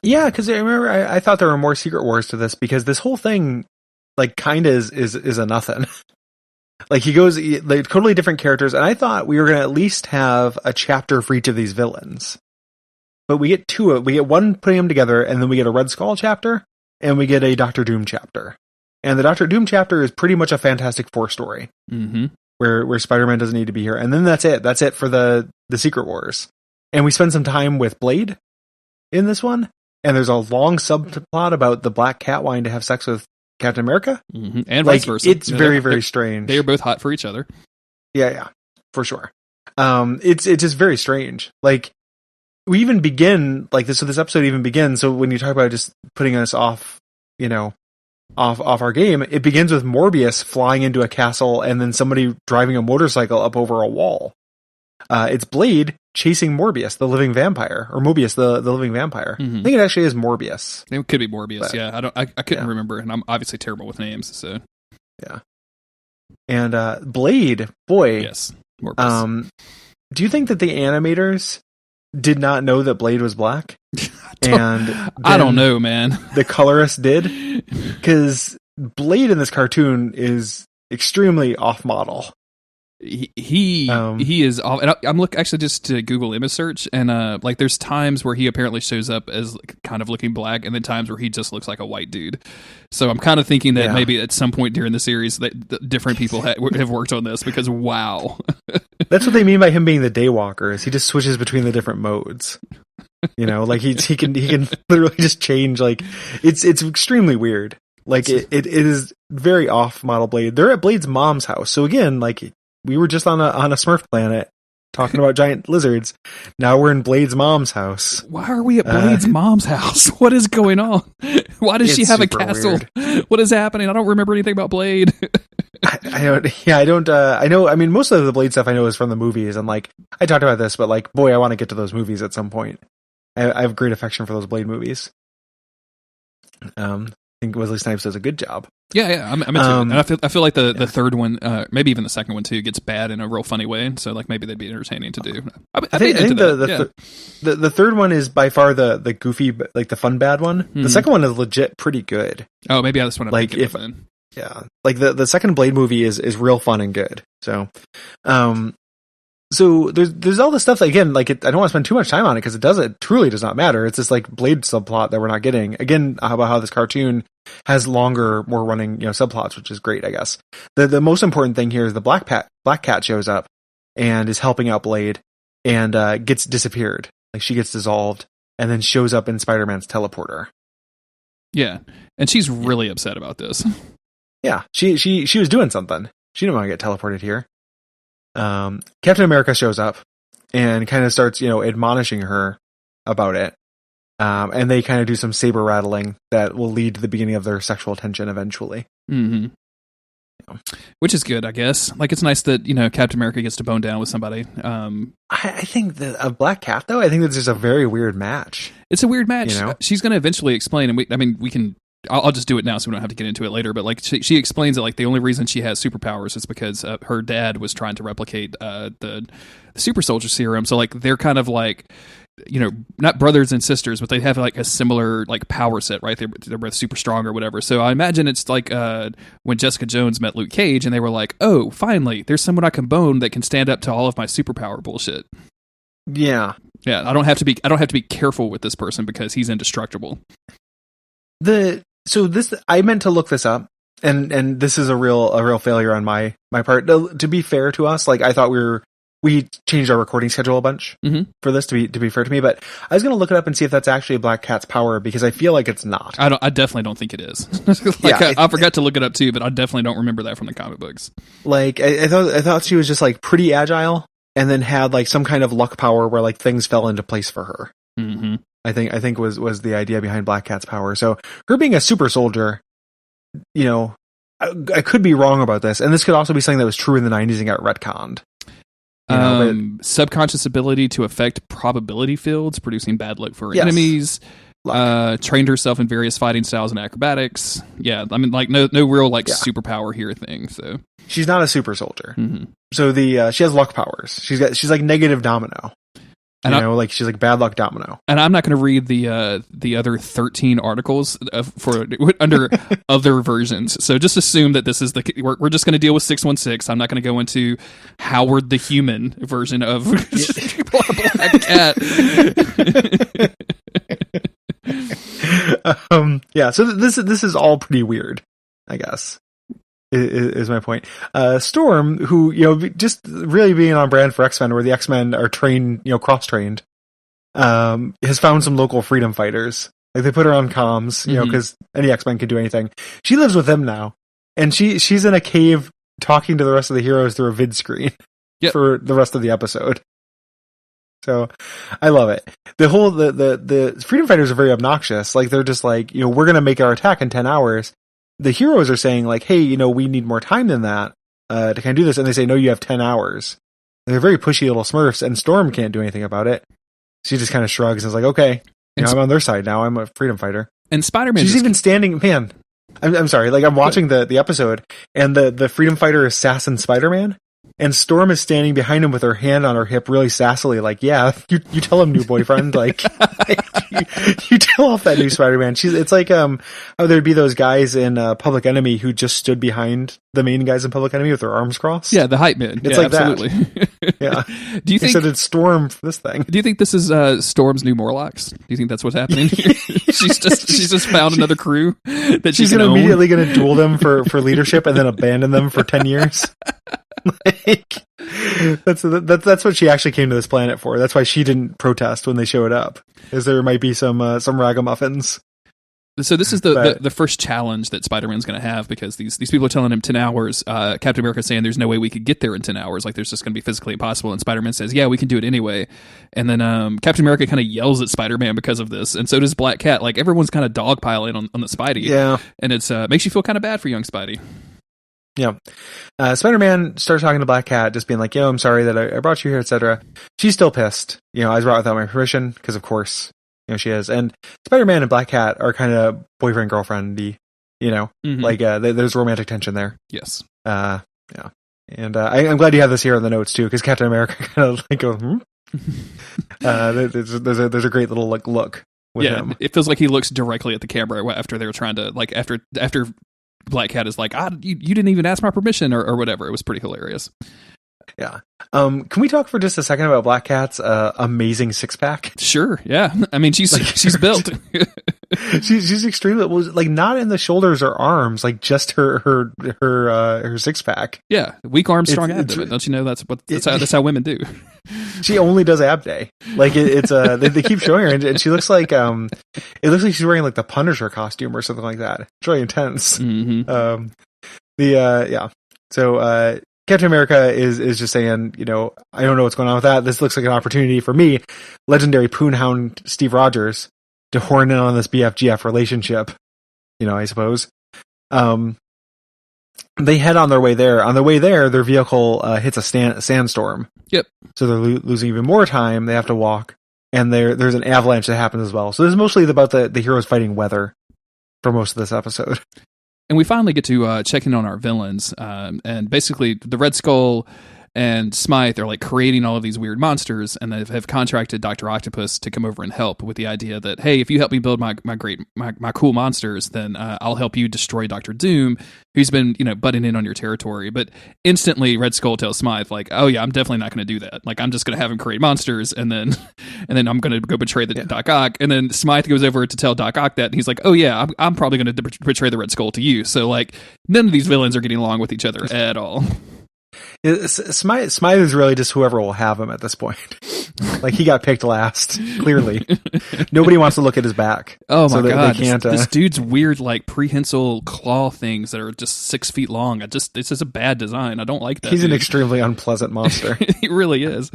Yeah, because I remember I thought there were more Secret Wars to this, because this whole thing kind of is a nothing. He goes totally different characters, and I thought we were going to at least have a chapter for each of these villains. But we get 2. We get one putting them together, and then we get a Red Skull chapter, and we get a Doctor Doom chapter. And the Doctor Doom chapter is pretty much a Fantastic Four story, where Spider-Man doesn't need to be here. And then that's it. That's it for the Secret Wars. And we spend some time with Blade in this one. and there's a long subplot about the Black Cat wanting to have sex with Captain America, and vice versa. It's very, very strange. They are both hot for each other. Yeah, for sure. It's just very strange. Like, we even begin like this. So this episode even begins. So when you talk about just putting us off, off our game, it begins with Morbius flying into a castle and then somebody driving a motorcycle up over a wall. It's Blade chasing Morbius, the living vampire, or Mobius, the living vampire. I think it actually is Morbius. It could be Morbius. But, I couldn't remember, and I'm obviously terrible with names. So yeah. And Blade, boy, yes, Morbius. Do you think that the animators did not know that Blade was black? I don't know, man. The colorist did, because Blade in this cartoon is extremely off model. He is off. And I'm actually just to Google image search, and like there's times where he apparently shows up as kind of looking black, and then times where he just looks like a white dude. So I'm kind of thinking that maybe at some point during the series that different people have worked on this, because wow. That's what they mean by him being the daywalker, is he just switches between the different modes. Like he can literally just change. Like it's extremely weird. Like it is very off model Blade. They're at Blade's mom's house. So again, like we were just on a Smurf planet talking about giant lizards. Now we're in Blade's mom's house. Why are we at Blade's mom's house? What is going on? Why does she have a castle? Weird. What is happening? I don't remember anything about Blade. I don't. Yeah, I don't. I know. I mean, most of the Blade stuff I know is from the movies, and like I talked about this, but like, boy, I want to get to those movies at some point. I have great affection for those Blade movies. I think Wesley Snipes does a good job. Yeah, I'm into it. And I feel like the third one, maybe even the second one too, gets bad in a real funny way. So like maybe they'd be entertaining to do. I think the third one is by far the goofy, like the fun bad one. The second one is legit pretty good. Oh, maybe that's what I'm like thinking of then. Yeah, like the second Blade movie is real fun and good. So, so there's all this stuff that, again, like I don't want to spend too much time on it because it truly does not matter. It's this like Blade subplot that we're not getting. Again, about how this cartoon has longer, more running, subplots, which is great, I guess. The most important thing here is the Black Cat shows up and is helping out Blade and gets disappeared. Like she gets dissolved and then shows up in Spider-Man's teleporter. Yeah, and she's really upset about this. Yeah, she was doing something. She didn't want to get teleported here. Captain America shows up and kind of starts, admonishing her about it. And they kind of do some saber rattling that will lead to the beginning of their sexual tension eventually. Mm-hmm. Yeah. Which is good, I guess. Like, it's nice that, Captain America gets to bone down with somebody. I think that a Black Cat, though, I think that's just a very weird match. It's a weird match. She's going to eventually explain, and we can... I'll just do it now so we don't have to get into it later, but like she explains that like the only reason she has superpowers is because her dad was trying to replicate the super soldier serum. So like they're kind of like, not brothers and sisters, but they have like a similar like power set, right? They're both super strong or whatever. So I imagine it's like when Jessica Jones met Luke Cage and they were like, oh, finally, there's someone I can bone that can stand up to all of my superpower bullshit. Yeah. Yeah, I don't have to be careful with this person because he's indestructible. So this, I meant to look this up, and this is a real failure on my part. To be fair to us, like I thought we changed our recording schedule a bunch for this to be fair to me, but I was going to look it up and see if that's actually Black Cat's power because I feel like it's not. I definitely don't think it is. I forgot to look it up too, but I definitely don't remember that from the comic books. Like I thought she was just like pretty agile and then had like some kind of luck power where like things fell into place for her. Mm-hmm. I think was the idea behind Black Cat's power. So her being a super soldier, I could be wrong about this, and this could also be something that was true in the 90s and got retconned. Subconscious ability to affect probability fields, producing bad luck for enemies. Trained herself in various fighting styles and acrobatics. Yeah, I mean, like no real superpower here thing. So she's not a super soldier. Mm-hmm. So she has luck powers. She's like negative domino. And she's like bad luck domino. And I'm not going to read the other 13 articles for under other versions. So just assume that this is we're just going to deal with 616. I'm not going to go into Howard the Human version of Black Cat. So this is all pretty weird, I guess. Is my point. Storm, who, just really being on brand for X-Men, where the X-Men are trained, cross-trained, has found some local freedom fighters Like they put her on comms, you know, because any X-Men can do anything. She lives with them now, and she's in a cave talking to the rest of the heroes through a vid screen for the rest of the episode. So I love it. The Freedom Fighters are very obnoxious. Like they're just like, you know, we're gonna make our attack in 10 hours. The heroes are saying like, hey, you know, we need more time than that to kind of do this, and they say no, you have 10 hours. And they're very pushy little Smurfs, and Storm can't do anything about it. She just kind of shrugs and is like, okay. You know, I'm on their side now. I'm a freedom fighter. And Spider-Man, she's even standing. Man, I'm sorry. Like I'm watching the episode, and the freedom fighter is sassing Spider-Man, and Storm is standing behind him with her hand on her hip, really sassily. Like, yeah, you tell him, new boyfriend. Like, you tell off that new Spider-Man. It's like how there'd be those guys in Public Enemy who just stood behind the main guys in Public Enemy with their arms crossed. Yeah, the hype man. It's yeah, like absolutely. That. Yeah. Do you think except it's Storm for this thing? Do you think this is Storm's new Morlocks? Do you think that's what's happening here? she's just found another crew that she's immediately going to duel them for leadership and then abandon them for 10 years. Like, that's what she actually came to this planet for. That's why she didn't protest when they showed up, is there might be some ragamuffins. So this is the first challenge that Spider-Man's going to have, because these people are telling him 10 hours. Captain America saying there's no way we could get there in 10 hours. Like there's just going to be physically impossible. And Spider-Man says, yeah, we can do it anyway. And then Captain America kind of yells at Spider-Man because of this. And so does Black Cat. Like everyone's kind of dogpiling on the Spidey. Yeah. And it's makes you feel kind of bad for young Spidey. Yeah. Spider-Man starts talking to Black Cat, just being like, yo, I'm sorry that I brought you here, etc. She's still pissed. You know, I was brought without my permission, because of course, you know, she is. And Spider-Man and Black Cat are kind of boyfriend, girlfriend-y, you know, like there's romantic tension there. Yes. Yeah. And I'm glad you have this here in the notes too, because Captain America kind of like goes, there's a great little like look with him. It feels like he looks directly at the camera after they were trying to, like, after Black Cat is like, you didn't even ask my permission or whatever. It was pretty hilarious. Yeah. Can we talk for just a second about Black Cat's amazing six-pack? Sure. Yeah. I mean, she's built. she's extremely, like, not in the shoulders or arms, like just her six-pack. Yeah. Weak arms, strong abdomen. Don't you know that's how women do? She only does ab day. Like they keep showing her, and she looks like it looks like she's wearing like the Punisher costume or something like that. It's really intense. Mm-hmm. So Captain America is just saying, you know, I don't know what's going on with that. This looks like an opportunity for me, legendary poonhound Steve Rogers, to horn in on this BFGF relationship. You know, I suppose. They head on their way there. On their way there, their vehicle hits a sandstorm. Yep. So they're losing even more time. They have to walk, and there's an avalanche that happens as well. So this is mostly about the heroes fighting weather for most of this episode. And we finally get to check in on our villains, and basically the Red Skull and Smythe are like creating all of these weird monsters, and they have contracted Dr. Octopus to come over and help, with the idea that, hey, if you help me build my cool monsters, then I'll help you destroy Dr. Doom, who's been, you know, butting in on your territory. But instantly Red Skull tells Smythe, like, oh yeah, I'm definitely not going to do that. Like, I'm just going to have him create monsters, and then I'm going to go betray the Doc Ock. And then Smythe goes over to tell Doc Ock that, and he's like, oh yeah, I'm probably going to betray the Red Skull to you. So like, none of these villains are getting along with each other at all. Smythe is really just whoever will have him at this point. Like, he got picked last, clearly. Nobody wants to look at his back. Oh my god, they can't, this dude's weird, like, prehensile claw things that are just 6 feet long. It's just a bad design. I don't like that. He's an extremely unpleasant monster. He really is.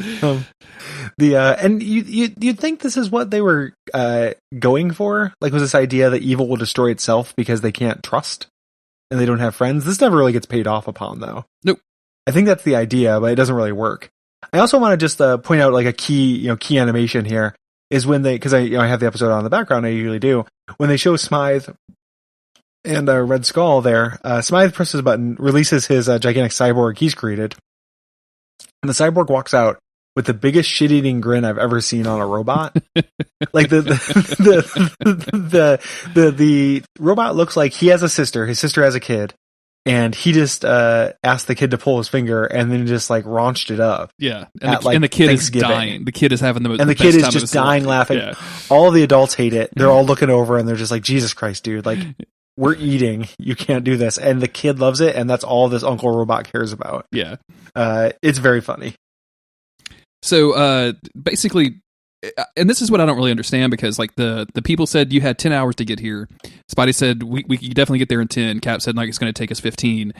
And you'd think this is what they were going for? Like, was this idea that evil will destroy itself because they can't trust and they don't have friends? This never really gets paid off upon, though. Nope. I think that's the idea, but it doesn't really work. I also want to just point out like a key animation here is when because I have the episode on in the background. I usually do when they show Smythe and Red Skull there. Smythe presses a button, releases his gigantic cyborg he's created, and the cyborg walks out with the biggest shit-eating grin I've ever seen on a robot. Like the robot looks like he has a sister. His sister has a kid. And he just asked the kid to pull his finger, and then just like raunched it up. Yeah, and the kid is dying. The kid is having the and the kid is just dying laughing. Yeah. All the adults hate it. They're all looking over, and they're just like, "Jesus Christ, dude! Like, we're eating. You can't do this." And the kid loves it, and that's all this Uncle Robot cares about. Yeah, it's very funny. So basically, and this is what I don't really understand, because like the people said you had 10 hours to get here. Spidey said we could definitely get there in 10. Cap said like it's going to take us 15.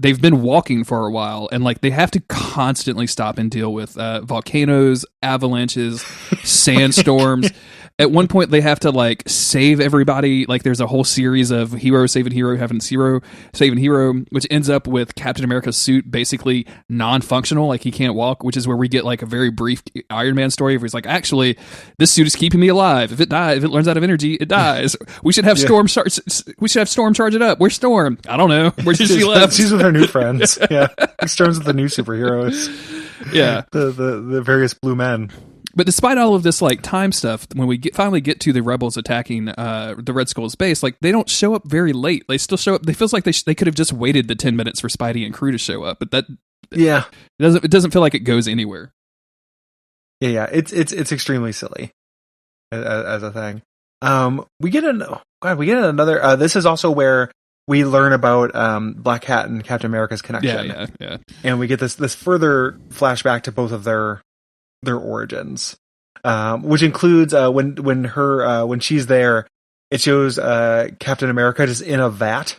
They've been walking for a while, and like they have to constantly stop and deal with volcanoes, avalanches, sandstorms. At one point, they have to like save everybody. Like there's a whole series of hero saving hero, having hero saving hero, which ends up with Captain America's suit basically non-functional, like he can't walk. Which is where we get like a very brief Iron Man story where he's like, "Actually, this suit is keeping me alive. If it runs out of energy, it dies. We should have Storm. We should have Storm charge it up. Where's Storm? I don't know. Where did she left? She's with her new friends. Yeah, Storm's with the new superheroes. Yeah, the various blue men." But despite all of this like time stuff, when we finally get to the rebels attacking the Red Skull's base, like they don't show up very late. They still show up. They feels like they could have just waited the 10 minutes for Spidey and crew to show up. But it doesn't feel like it goes anywhere. Yeah, it's extremely silly as a thing. We get another. This is also where we learn about Black Cat and Captain America's connection. Yeah. And we get this further flashback to both of their origins, which includes when she's there, it shows Captain America just in a vat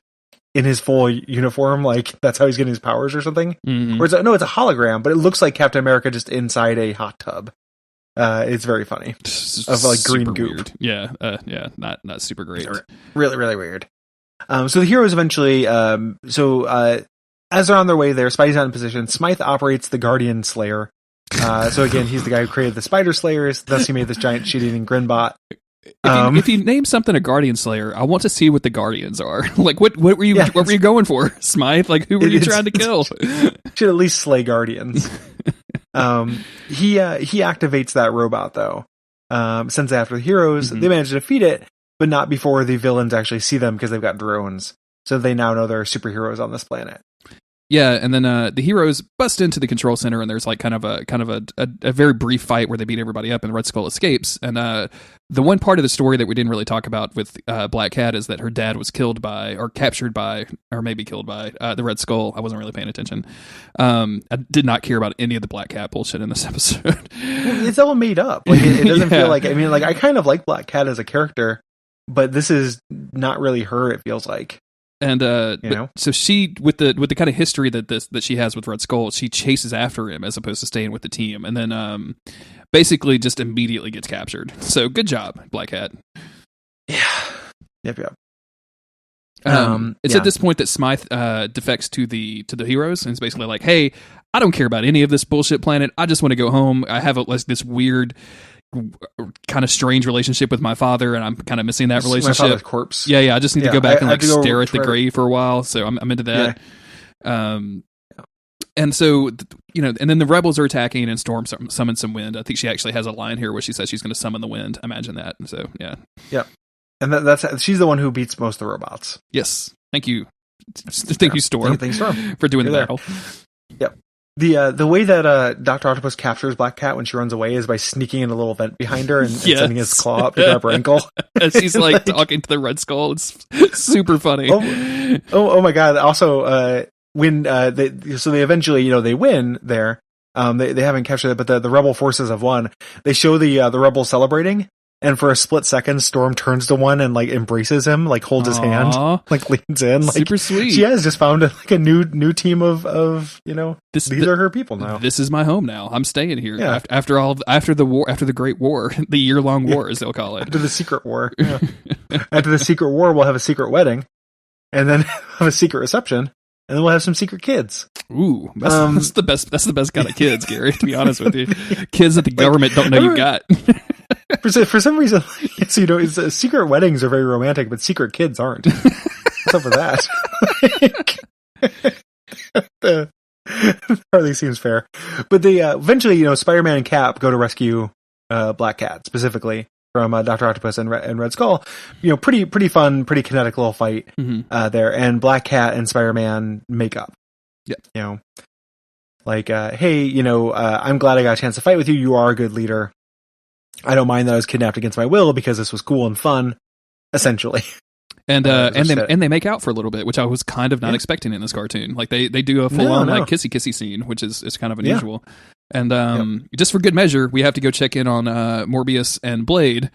in his full uniform, like that's how he's getting his powers or something. Mm-hmm. Or it's a hologram, but it looks like Captain America just inside a hot tub. It's very funny, of like green goop. Weird. Yeah, not super great. Really, really weird. So the heroes eventually, as they're on their way there, Spidey's not in position. Smythe operates the Guardian Slayer. So again, he's the guy who created the Spider Slayers. Thus, he made this giant shit-eating Grinbot. If you name something a Guardian Slayer, I want to see what the Guardians are. Like, what were you going for, Smythe? Like, who were you trying to kill? Should at least slay Guardians. He activates that robot though. Sends it after the heroes. Mm-hmm. They manage to defeat it, but not before the villains actually see them because they've got drones. So they now know there are superheroes on this planet. Yeah, and then the heroes bust into the control center, and there's like kind of a very brief fight where they beat everybody up, and Red Skull escapes. And the one part of the story that we didn't really talk about with Black Cat is that her dad was killed by, or captured by, or maybe killed by the Red Skull. I wasn't really paying attention. I did not care about any of the Black Cat bullshit in this episode. It's all made up. Like it doesn't feel like. I mean, like I kind of like Black Cat as a character, but this is not really her. It feels like. And so she, with the kind of history that she has with Red Skull, she chases after him as opposed to staying with the team, and then basically just immediately gets captured. So good job, Black Cat. Yeah. Yep. It's at this point that Smythe defects to the heroes, and it's basically like, hey, I don't care about any of this bullshit planet. I just want to go home. I have this weird, kind of strange relationship with my father, and I'm kind of missing that relationship. My father's corpse. Yeah. I just need to go back and like stare at the grave for a while. So I'm into that. Yeah. And so and then the rebels are attacking, and Storm summons some wind. I think she actually has a line here where she says she's going to summon the wind. Imagine that. So yeah. And that's she's the one who beats most of the robots. Yes. Thank you. Thank you, Storm. Thanks, Storm, for doing the battle. Yep. The way that Dr. Octopus captures Black Cat when she runs away is by sneaking in a little vent behind her and sending his claw up to grab her ankle. As he's like talking to the Red Skull. It's super funny. Oh my god. Also, when they eventually, they win there. They haven't captured it, but the rebel forces have won. They show the rebels celebrating. And for a split second, Storm turns to one and like embraces him, like holds his hand, like leans in, like super sweet. She has just found a new team of these are her people now. This is my home now. I'm staying here. Yeah. After the Great War, the year-long war, as they'll call it. After the Secret War. Yeah. After the Secret War, we'll have a secret wedding, and then have a secret reception. And then we'll have some secret kids. Ooh, that's the best. That's the best kind of kids, Gary. To be honest with you, kids that the government don't know you got. For some reason, secret weddings are very romantic, but secret kids aren't. What's up with that? Hardly seems fair. But they eventually, Spider-Man and Cap go to rescue Black Cat, specifically from Dr. Octopus and Red Skull. Pretty fun, pretty kinetic little fight there. And Black Cat and Spider-Man make up. Yeah. Hey, I'm glad I got a chance to fight with you. You are a good leader. I don't mind that I was kidnapped against my will because this was cool and fun, essentially. And they make out for a little bit, which I was kind of not expecting in this cartoon. Like they do a full on like kissy scene, which is kind of unusual. And just for good measure, we have to go check in on Morbius and Blade,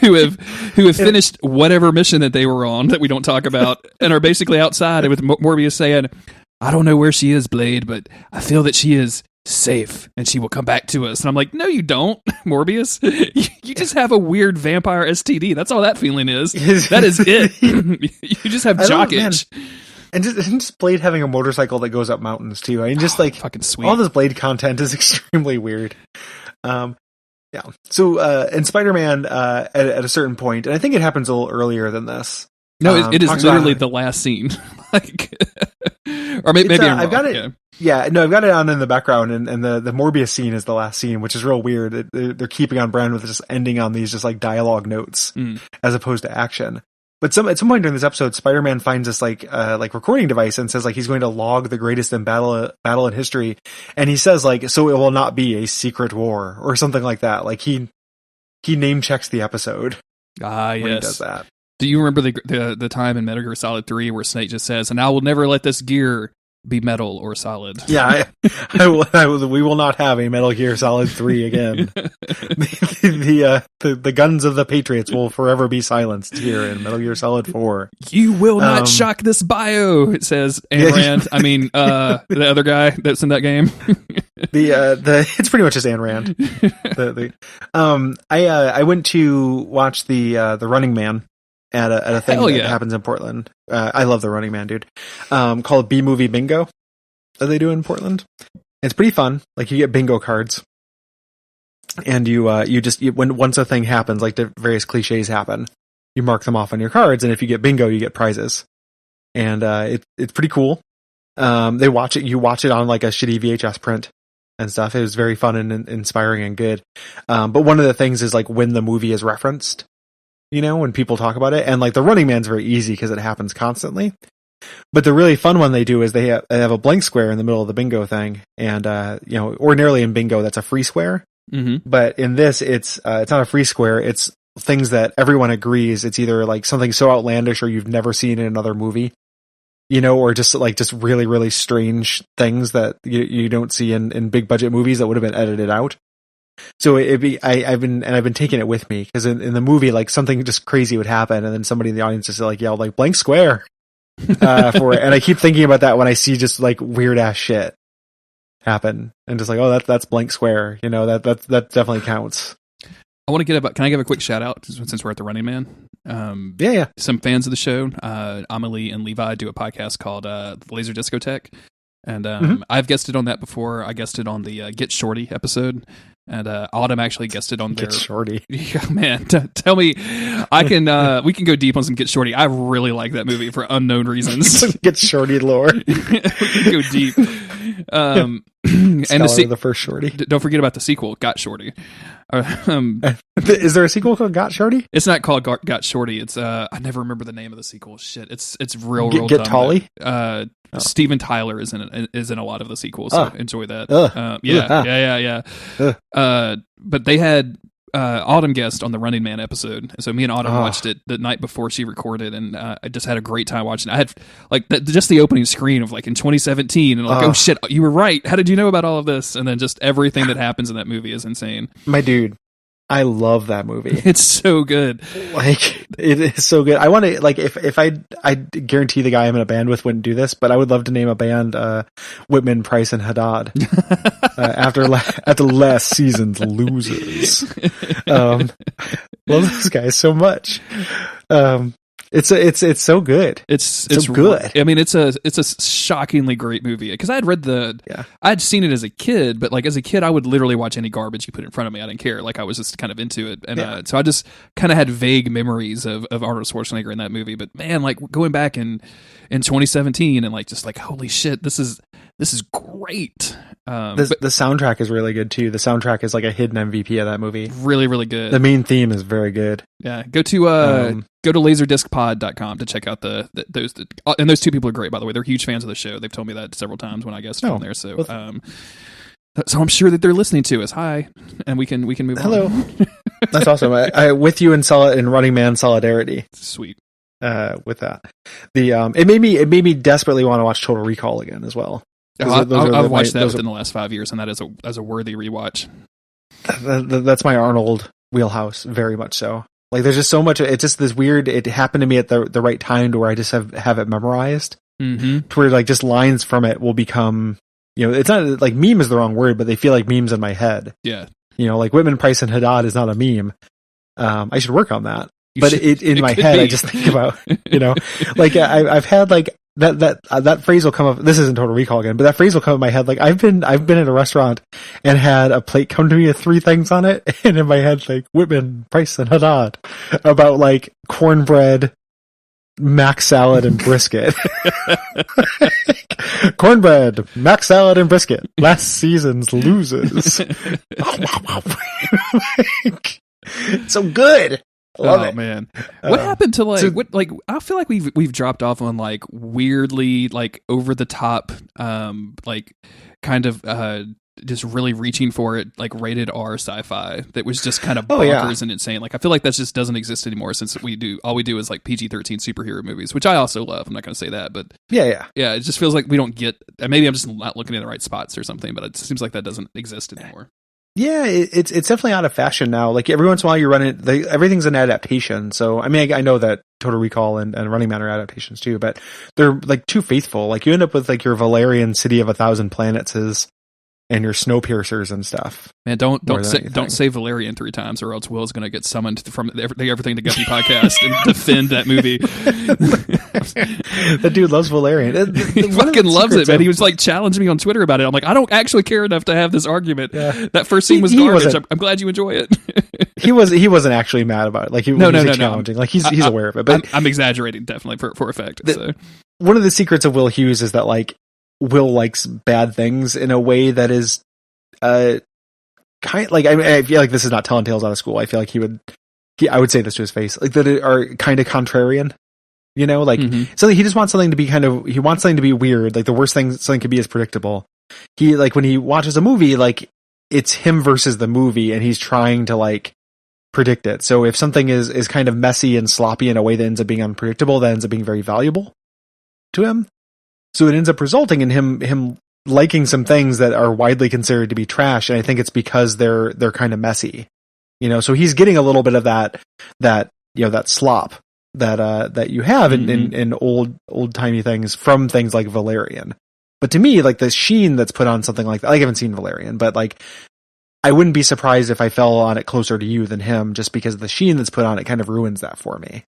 who have finished whatever mission that they were on that we don't talk about, and are basically outside with Morbius saying, "I don't know where she is, Blade, but I feel that she is safe and she will come back to us." And I'm like, no, you don't, Morbius. You just have a weird vampire STD. That's all that feeling is. That is it. You just have jock itch. And just Blade having a motorcycle that goes up mountains too. I mean, just like fucking sweet. All this Blade content is extremely weird. Yeah. So in Spider-Man, at a certain point, and I think it happens a little earlier than this. No, it is literally the last scene. Like, or maybe I'm wrong. I've got it. Yeah, no, I've got it on in the background, and the Morbius scene is the last scene, which is real weird. They're keeping on brand with just ending on these just like dialogue notes as opposed to action. But at some point during this episode, Spider-Man finds this like recording device and says like he's going to log the greatest in battle in history, and he says like, so it will not be a secret war or something like that. Like he name checks the episode. When he does that. Do you remember the time in Metal Gear Solid 3 where Snake just says, "And I will never let this gear be metal or solid"? Yeah, we will not have a Metal Gear Solid 3 again. The guns of the Patriots will forever be silenced here in Metal Gear Solid 4. You will not shock this bio, it says Ayn Rand. I mean, the other guy that's in that game. It's pretty much just Ayn Rand. I went to watch the Running Man at a thing that happens in Portland. I love the Running Man, dude. Called B Movie Bingo that they do in Portland. It's pretty fun. Like you get bingo cards, and once a thing happens, like the various cliches happen, you mark them off on your cards, and if you get bingo, you get prizes. And it's pretty cool. You watch it on like a shitty VHS print and stuff. It was very fun and inspiring and good. But one of the things is like when the movie is referenced. When people talk about it, and like the Running Man's very easy because it happens constantly. But the really fun one they do is they have a blank square in the middle of the bingo thing, and ordinarily in bingo that's a free square. Mm-hmm. But in this, it's not a free square. It's things that everyone agrees. It's either like something so outlandish or you've never seen in another movie, or just really really strange things that you don't see in big budget movies that would have been edited out. So I've been taking it with me because in the movie, like something just crazy would happen, and then somebody in the audience just like yelled like blank square for it, and I keep thinking about that when I see just like weird ass shit happen, and just like, oh, that's blank square, that definitely counts. I want to can I give a quick shout out since we're at the Running Man? Yeah. Some fans of the show, Amelie and Levi, do a podcast called Laser Discotheque. And I've guested on that before. I guested on the Get Shorty episode, and Autumn actually guested on their Get Shorty. Yeah, man, tell me, I can. We can go deep on some Get Shorty. I really like that movie for unknown reasons. Get Shorty lore. We can go deep. And the first Shorty. Don't forget about the sequel, Got Shorty. Is there a sequel called Got Shorty? It's not called Got Shorty. It's I never remember the name of the sequel. Shit, it's real Get dumb. Tolly. Steven Tyler is in a lot of the sequels, so enjoy that. Yeah. But they had Autumn guest on the Running Man episode, so me and Autumn watched it the night before she recorded, and I just had a great time watching it. I had like just the opening screen of like in 2017, and like, oh shit, you were right. How did you know about all of this? And then just everything that happens in that movie is insane. My dude, I love that movie. It's so good. Like, it is so good. I want to, like, if I guarantee the guy I'm in a band with wouldn't do this, but I would love to name a band, Whitman, Price, and Haddad. After last season's losers. Love those guys so much. It's so good. It's so good. I mean, it's a shockingly great movie because I had read I'd seen it as a kid, but like as a kid, I would literally watch any garbage you put in front of me. I didn't care. Like I was just kind of into it, and so I just kind of had vague memories of Arnold Schwarzenegger in that movie. But man, like going back in 2017 and like just like holy shit, this is great. The soundtrack is really good too. The soundtrack is like a hidden MVP of that movie. Really, really good. The main theme is very good. Yeah, go to laserdiscpod.com to check out those and those two people are great, by the way. They're huge fans of the show. They've told me that several times when I guested on there. So so I'm sure that they're listening to us. Hi, and we can move on. Hello. That's awesome. I with you in Running Man solidarity. Sweet. With that, it made me desperately want to watch Total Recall again as well. I've watched that within the last 5 years, and that is a worthy rewatch. That's my Arnold wheelhouse, very much so. Like, there's just so much. It's just this weird. It happened to me at the right time to where I just have it memorized. To where like just lines from it will become, it's not like meme is the wrong word, but they feel like memes in my head. Yeah. Like Whitman, Price, and Haddad is not a meme. I should work on that. In my head, I just think about, like I've had like that phrase will come up. This isn't Total Recall again, but that phrase will come in my head. Like I've been in a restaurant and had a plate come to me with 3 things on it, and in my head, like Whitman, Price, and Haddad about like cornbread, mac salad, and brisket. Cornbread, mac salad, and brisket. Last season's loses. So good. Love it. Man, what happened to I feel like we've dropped off on like weirdly like over the top, like kind of just really reaching for it, like rated R sci-fi that was just kind of bonkers and insane. Like I feel like that just doesn't exist anymore since all we do is like PG-13 superhero movies, which I also love. I'm not going to say that, but yeah, it just feels like we don't get. Maybe I'm just not looking in the right spots or something, but it seems like that doesn't exist anymore. Yeah, it's definitely out of fashion now. Like every once in a while you run it, everything's an adaptation. So, I mean, I know that Total Recall and Running Man are adaptations too, but they're like too faithful. Like you end up with like your Valerian City of 1,000 Planets and your Snowpiercers and stuff. Man, don't say Valerian 3 times, or else Will's going to get summoned from the Everything to Guppy podcast and defend that movie. That dude loves Valerian. He fucking loves it, man. He was like challenging me on Twitter about it. I'm like, I don't actually care enough to have this argument. Yeah. That first scene was garbage. I'm glad you enjoy it. He wasn't actually mad about it. Like he was challenging. Like he's aware of it. But I'm exaggeraring definitely for effect. One of the secrets of Will Hughes is that like Will likes bad things in a way that is kind like, I feel like this is not telling tales out of school. I feel like I would say this to his face, like that are kind of contrarian, like something he just wants something to be he wants something to be weird. Like the worst thing something could be is predictable. He like when he watches a movie, like it's him versus the movie and he's trying to like predict it. So if something is kind of messy and sloppy in a way that ends up being unpredictable, that ends up being very valuable to him. So it ends up resulting in him liking some things that are widely considered to be trash, and I think it's because they're kind of messy, So he's getting a little bit of that slop that you have in old timey things from things like Valerian. But to me, like the sheen that's put on something like that, like I haven't seen Valerian, but like I wouldn't be surprised if I fell on it closer to you than him, just because the sheen that's put on it kind of ruins that for me.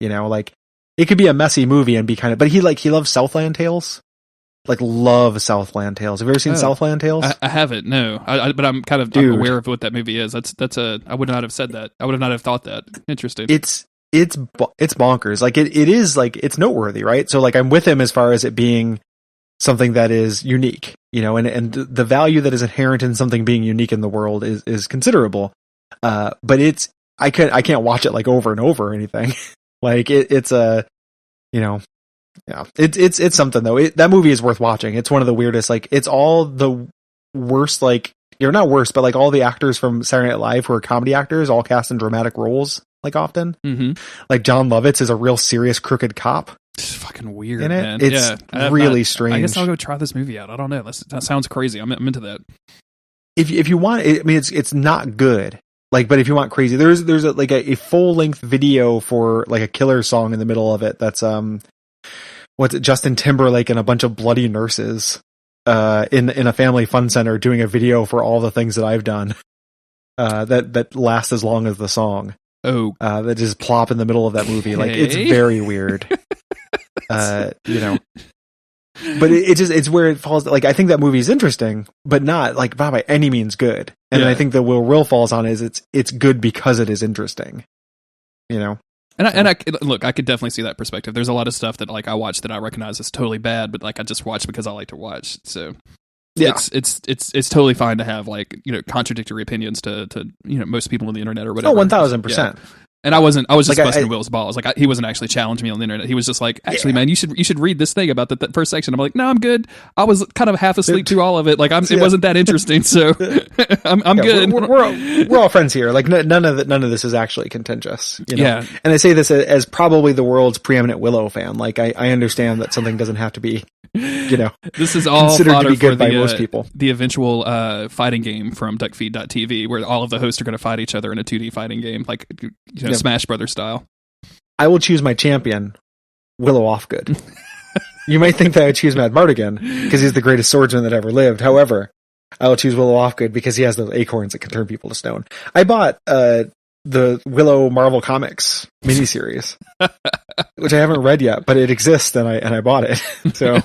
Like. It could be a messy movie and be but he loves Southland Tales. Like love Southland Tales. Have you ever seen Southland Tales? I haven't, no. But I'm kind of I'm aware of what that movie is. I would not have said that. I would not have thought that. Interesting. It's bonkers. Like it is like it's noteworthy, right? So like I'm with him as far as it being something that is unique, and the value that is inherent in something being unique in the world is considerable. But I can't watch it like over and over or anything. Like it's something though. That movie is worth watching. It's one of the weirdest. Like it's all the worst. Like you're not worst, but like all the actors from Saturday Night Live who are comedy actors, all cast in dramatic roles. Like often, like John Lovitz is a real serious crooked cop. It's fucking weird, in it. Man. It's really strange. I guess I'll go try this movie out. I don't know. That sounds crazy. I'm into that. If you want, I mean, it's not good. Like, but if you want crazy, there's a full length video for like a killer song in the middle of it. That's Justin Timberlake and a bunch of bloody nurses in a family fun center doing a video for all the things that I've done that last as long as the song. Oh, that just plop in the middle of that movie. Like it's very weird. But it's where it falls. Like I think that movie is interesting, but not by any means good. And I think the Will falls on is it's good because it is interesting. And I look, I could definitely see that perspective. There's a lot of stuff that like I watch that I recognize as totally bad, but like I just watch because I like to watch. So yeah, it's totally fine to have like contradictory opinions to most people on the internet or whatever. Oh, 1,000%. And I was just Like, busting Will's balls. Like he wasn't actually challenging me on the internet. He was just like, actually, man, you should read this thing about the first section. I'm like, no, I'm good. I was kind of half asleep through all of it. Like it wasn't that interesting. So I'm good. We're all friends here. Like none of this is actually contentious. You know? Yeah. And I say this as probably the world's preeminent Willow fan. Like I understand that something doesn't have to be, this is all considered to be good for by most people. The eventual fighting game from Duckfeed.tv, where all of the hosts are going to fight each other in a 2D fighting game, like Smash Brothers style. I will choose my champion, Willow Offgood. You might think that I would choose Mad Mardigan because he's the greatest swordsman that ever lived. However, I will choose Willow Offgood because he has the acorns that can turn people to stone. I bought the Willow Marvel Comics miniseries, which I haven't read yet, but it exists, and I bought it. So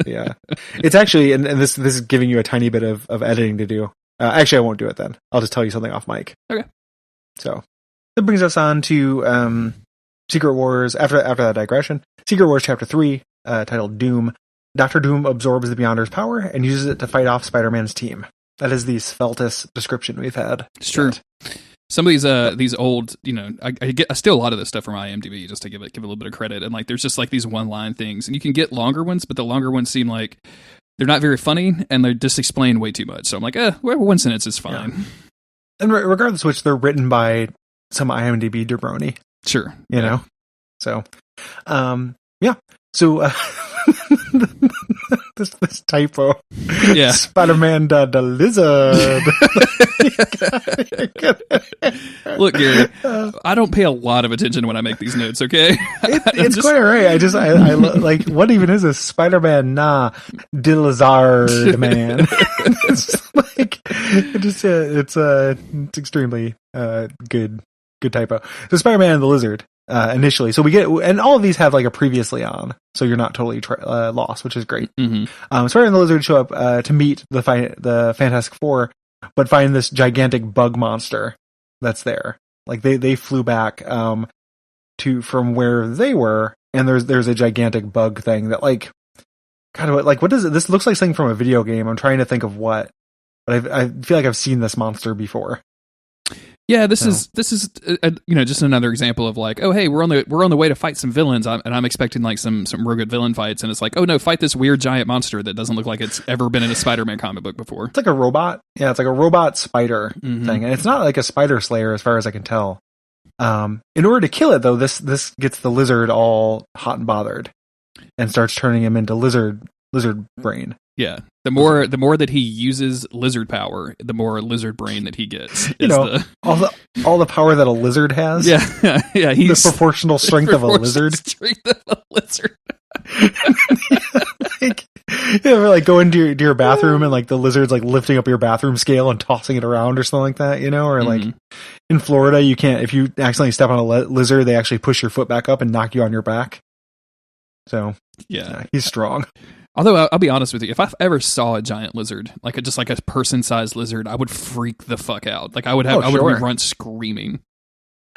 yeah, it's actually, and this is giving you a tiny bit of editing to do. Actually, I won't do it then. I'll just tell you something off mic. Okay. So that brings us on to Secret Wars. After that digression, Secret Wars Chapter 3, titled Doom. Dr. Doom absorbs the Beyonder's power and uses it to fight off Spider-Man's team. That is the svelte description we've had. It's true. Some of these old, I steal a lot of this stuff from IMDb just to give it a little bit of credit. And like, there's just like these one-line things, and you can get longer ones, but the longer ones seem like they're not very funny and they're just explained way too much. So I'm like, one sentence is fine. Yeah. And regardless of which, they're written by some IMDb jabroni. Sure. You know? So, yeah. So, this typo. Yeah. Spider-Man the lizard. Look, Gary, I don't pay a lot of attention when I make these notes, okay? It's quite alright. I like, what even is this? Spider-Man the lizard man. It's like, it's extremely good typo. So Spider-Man the lizard. Initially, so we get, and all of these have like a previously on, so you're not totally lost, which is great. Mm-hmm. Spider-Man and the Lizard show up to meet the Fantastic Four, but find this gigantic bug monster that's there. Like they flew back from where they were, and there's a gigantic bug thing that like, God, what is it? This looks like something from a video game. I'm trying to think of what, but I feel like I've seen this monster before. Yeah, this is just another example of like, oh hey, we're on the way to fight some villains, and I'm expecting like some real good villain fights, and it's like, oh no, fight this weird giant monster that doesn't look like it's ever been in a Spider-Man comic book before. It's like a robot. Yeah, it's like a robot spider thing, and it's not like a spider slayer as far as I can tell. In order to kill it though, this gets the lizard all hot and bothered, and starts turning him into lizard brain. Yeah. The more that he uses lizard power, the more lizard brain that he gets. All the power that a lizard has. Yeah, yeah. He's the proportional strength of a lizard. Strength of a lizard. Ever like go into your bathroom and like the lizard's like lifting up your bathroom scale and tossing it around or something like that, or like in Florida, you can't, if you accidentally step on a lizard, they actually push your foot back up and knock you on your back. So yeah, he's strong. Although I'll be honest with you, if I ever saw a giant lizard, like just like a person-sized lizard, I would freak the fuck out. Like I would run screaming.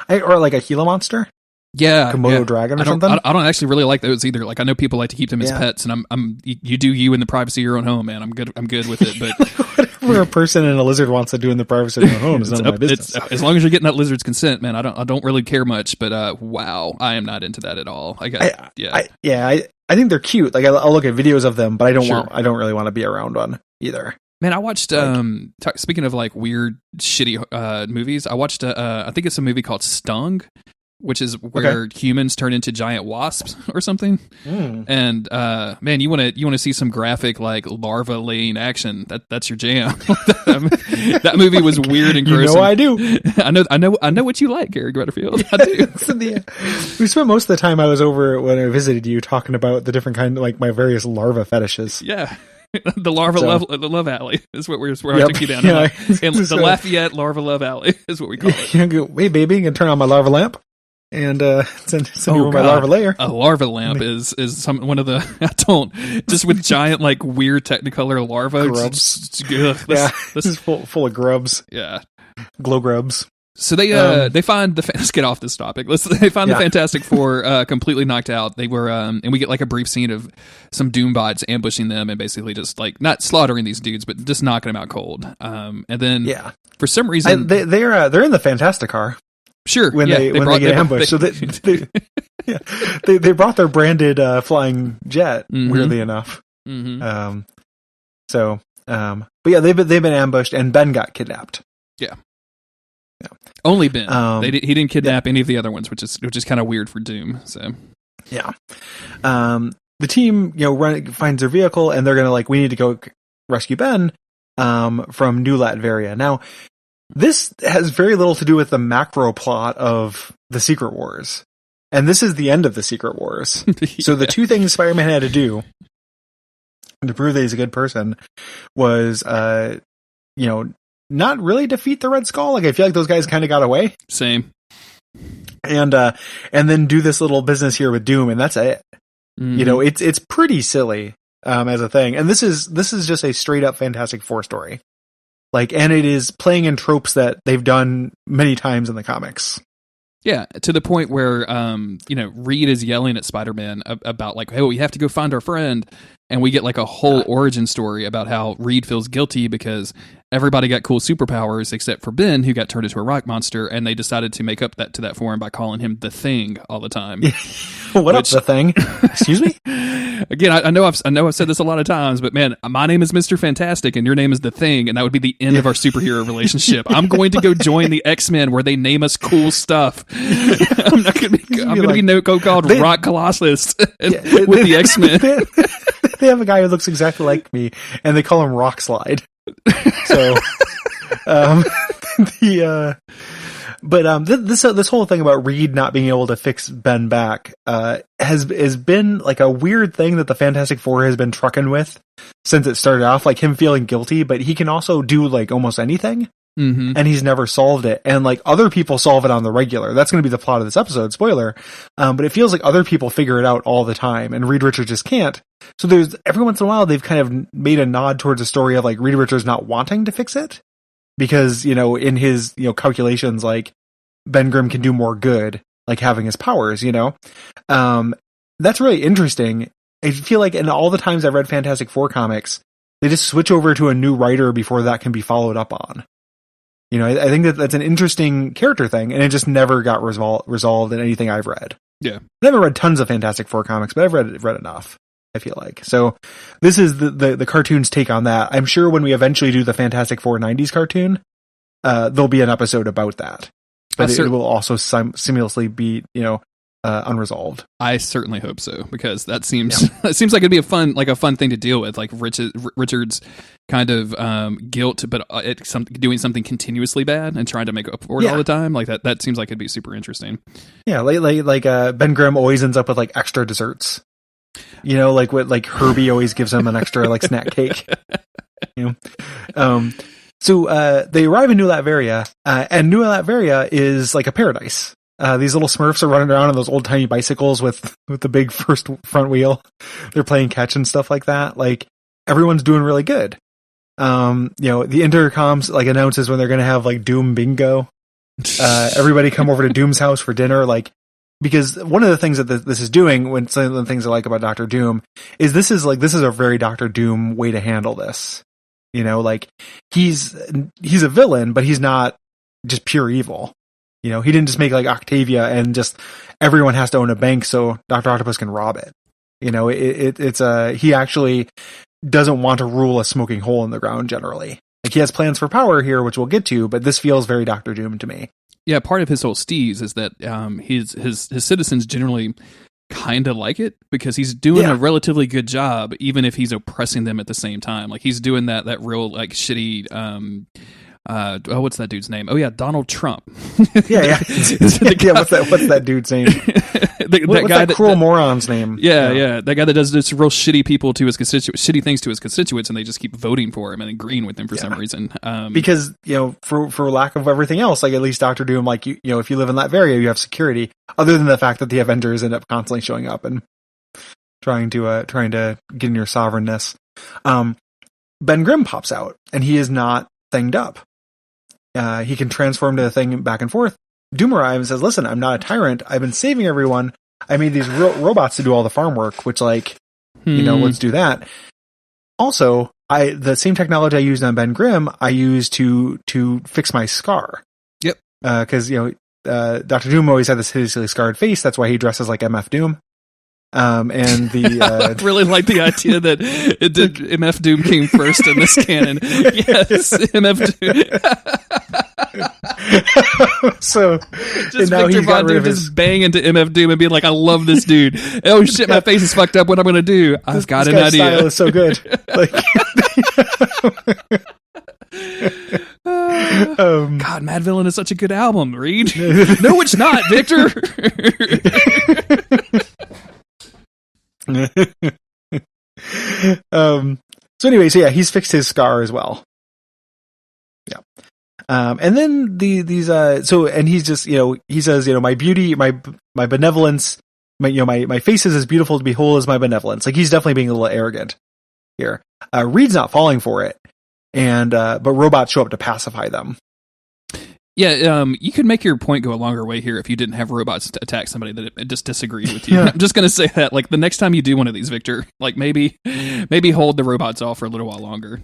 Or like a Gila monster. Yeah, Komodo dragon or something. I don't actually really like those either. Like I know people like to keep them as pets, and you do you in the privacy of your own home, man. I'm good with it. But whatever a person and a lizard wants to do in the privacy of their home is none of my business. As long as you're getting that lizard's consent, man. I don't really care much. But wow, I am not into that at all. I think they're cute. Like I'll look at videos of them, but I don't really want to be around one either. Man, I watched, speaking of like weird, shitty movies, I watched, I think it's a movie called Stung, which is where humans turn into giant wasps or something. And man, you want to see some graphic like larva laying action? That's your jam. That movie was weird and gross. I do. I know what you like, Gary Grutterfield. I do. We spent most of the time I was over when I visited you talking about the different kind of like my various larva fetishes. Yeah. The love alley is what I took you down. And the Lafayette larva love alley is what we call it. Hey baby, you can turn on my larva lamp and send you my larva layer. A larva lamp is one of the just with giant like weird Technicolor larva grubs. This is full of grubs. Yeah, glow grubs. So they find let's get off this topic. They find the Fantastic Four completely knocked out. They were and we get like a brief scene of some Doombots ambushing them and basically just like not slaughtering these dudes, but just knocking them out cold. And then for some reason they're in the Fantastic Car. Sure. When they get ambushed. So they brought their branded flying jet. Mm-hmm. Weirdly enough. Mm-hmm. But yeah, they've been ambushed, and Ben got kidnapped. Yeah. Only Ben. He didn't kidnap any of the other ones, which is kind of weird for Doom. So yeah. The team, finds their vehicle, and they're gonna we need to go rescue Ben from New Latveria. Now, this has very little to do with the macro plot of the Secret Wars, and this is the end of the Secret Wars. Yeah. So the two things Spider-Man had to do to prove that he's a good person was, not really defeat the Red Skull. I feel like those guys kind of got away. Same. And then do this little business here with Doom, and that's it. Mm-hmm. It's pretty silly, as a thing. And this is just a straight up Fantastic Four story. And it is playing in tropes that they've done many times in the comics. Yeah, to the point where, Reed is yelling at Spider-Man about hey, we have to go find our friend. And we get a whole origin story about how Reed feels guilty because everybody got cool superpowers except for Ben, who got turned into a rock monster, and they decided to make up to that for him by calling him the Thing all the time. What up, the Thing? Excuse me? Again, I know I've said this a lot of times, but man, my name is Mr. Fantastic and your name is the Thing, and that would be the end of our superhero relationship. I'm going to go join the X-Men where they name us cool stuff. I'm going to be called Rock Colossus with the X-Men. They have a guy who looks exactly like me, and they call him Rock Slide. So, this whole thing about Reed not being able to fix Ben back has been a weird thing that the Fantastic Four has been trucking with since it started off. Him feeling guilty, but he can also do almost anything. Mm-hmm. And he's never solved it. And other people solve it on the regular. That's going to be the plot of this episode, spoiler. But it feels like other people figure it out all the time, and Reed Richards just can't. So there's every once in a while they've kind of made a nod towards a story of Reed Richards not wanting to fix it because, in his, calculations, Ben Grimm can do more good, having his powers, that's really interesting. I feel in all the times I've read Fantastic Four comics, they just switch over to a new writer before that can be followed up on. I think that's an interesting character thing, and it just never got resolved in anything I've read. Yeah. I never read tons of Fantastic Four comics, but I've read enough, I feel like. So this is the cartoon's take on that. I'm sure when we eventually do the Fantastic Four 90s cartoon, there'll be an episode about that. But it will also seamlessly be, unresolved. I certainly hope so, because that seems like it'd be a fun thing to deal with, Richard's kind of guilt, but doing something continuously bad and trying to make up for it all the time. That seems like it'd be super interesting. Yeah, Ben Grimm always ends up with extra desserts. What Herbie always gives him an extra snack cake. So they arrive in New Latveria, and New Latveria is a paradise. These little Smurfs are running around on those old tiny bicycles with the big front wheel. They're playing catch and stuff like that. Everyone's doing really good. The intercoms announces when they're going to have Doom bingo. Everybody come over to Doom's house for dinner. Because one of the things that this is doing, when some of the things I like about Dr. Doom is this is a very Dr. Doom way to handle this. He's a villain, but he's not just pure evil. He didn't just make Octavia and just everyone has to own a bank so Dr. Octopus can rob it. He actually doesn't want to rule a smoking hole in the ground generally. He has plans for power here, which we'll get to, but this feels very Dr. Doom to me. Yeah, part of his whole steez is that his citizens generally kind of like it because he's doing a relatively good job, even if he's oppressing them at the same time. He's doing that real shitty. What's that dude's name? Oh yeah, Donald Trump. What's that dude's name? That cruel moron's name? Yeah, that guy that does this real shitty shitty things to his constituents, and they just keep voting for him and agreeing with him for some reason. Because for lack of everything else, at least Dr. Doom, if you live in Latveria, you have security. Other than the fact that the Avengers end up constantly showing up and trying to get in your sovereignness. Ben Grimm pops out, and he is not thinged up. He can transform to the Thing back and forth. Doom arrives and says, listen, I'm not a tyrant. I've been saving everyone. I made these robots to do all the farm work, which let's do that. Also, the same technology I used on Ben Grimm, I used to fix my scar. Yep. Cause, Dr. Doom always had this hideously scarred face. That's why he dresses like MF Doom. And the I really like the idea that MF Doom came first in this canon. Yes, MF Doom. So just Victor Von Doom just bang into MF Doom and be like, "I love this dude." Oh shit, my face is fucked up. What I'm gonna do? I've got an idea. Style is so good. Like, God, Mad Villain is such a good album. Reed, no, it's not, Victor. So anyway, so yeah, he's fixed his scar as well. Yeah. And then and he's just, he says, my beauty, my benevolence, my face is as beautiful to behold as my benevolence. Like, he's definitely being a little arrogant here. Reed's not falling for it. And, but robots show up to pacify them. Yeah, you could make your point go a longer way here if you didn't have robots to attack somebody that just disagreed with you. Yeah. I'm just going to say that, like, the next time you do one of these, Victor, like, maybe hold the robots off for a little while longer.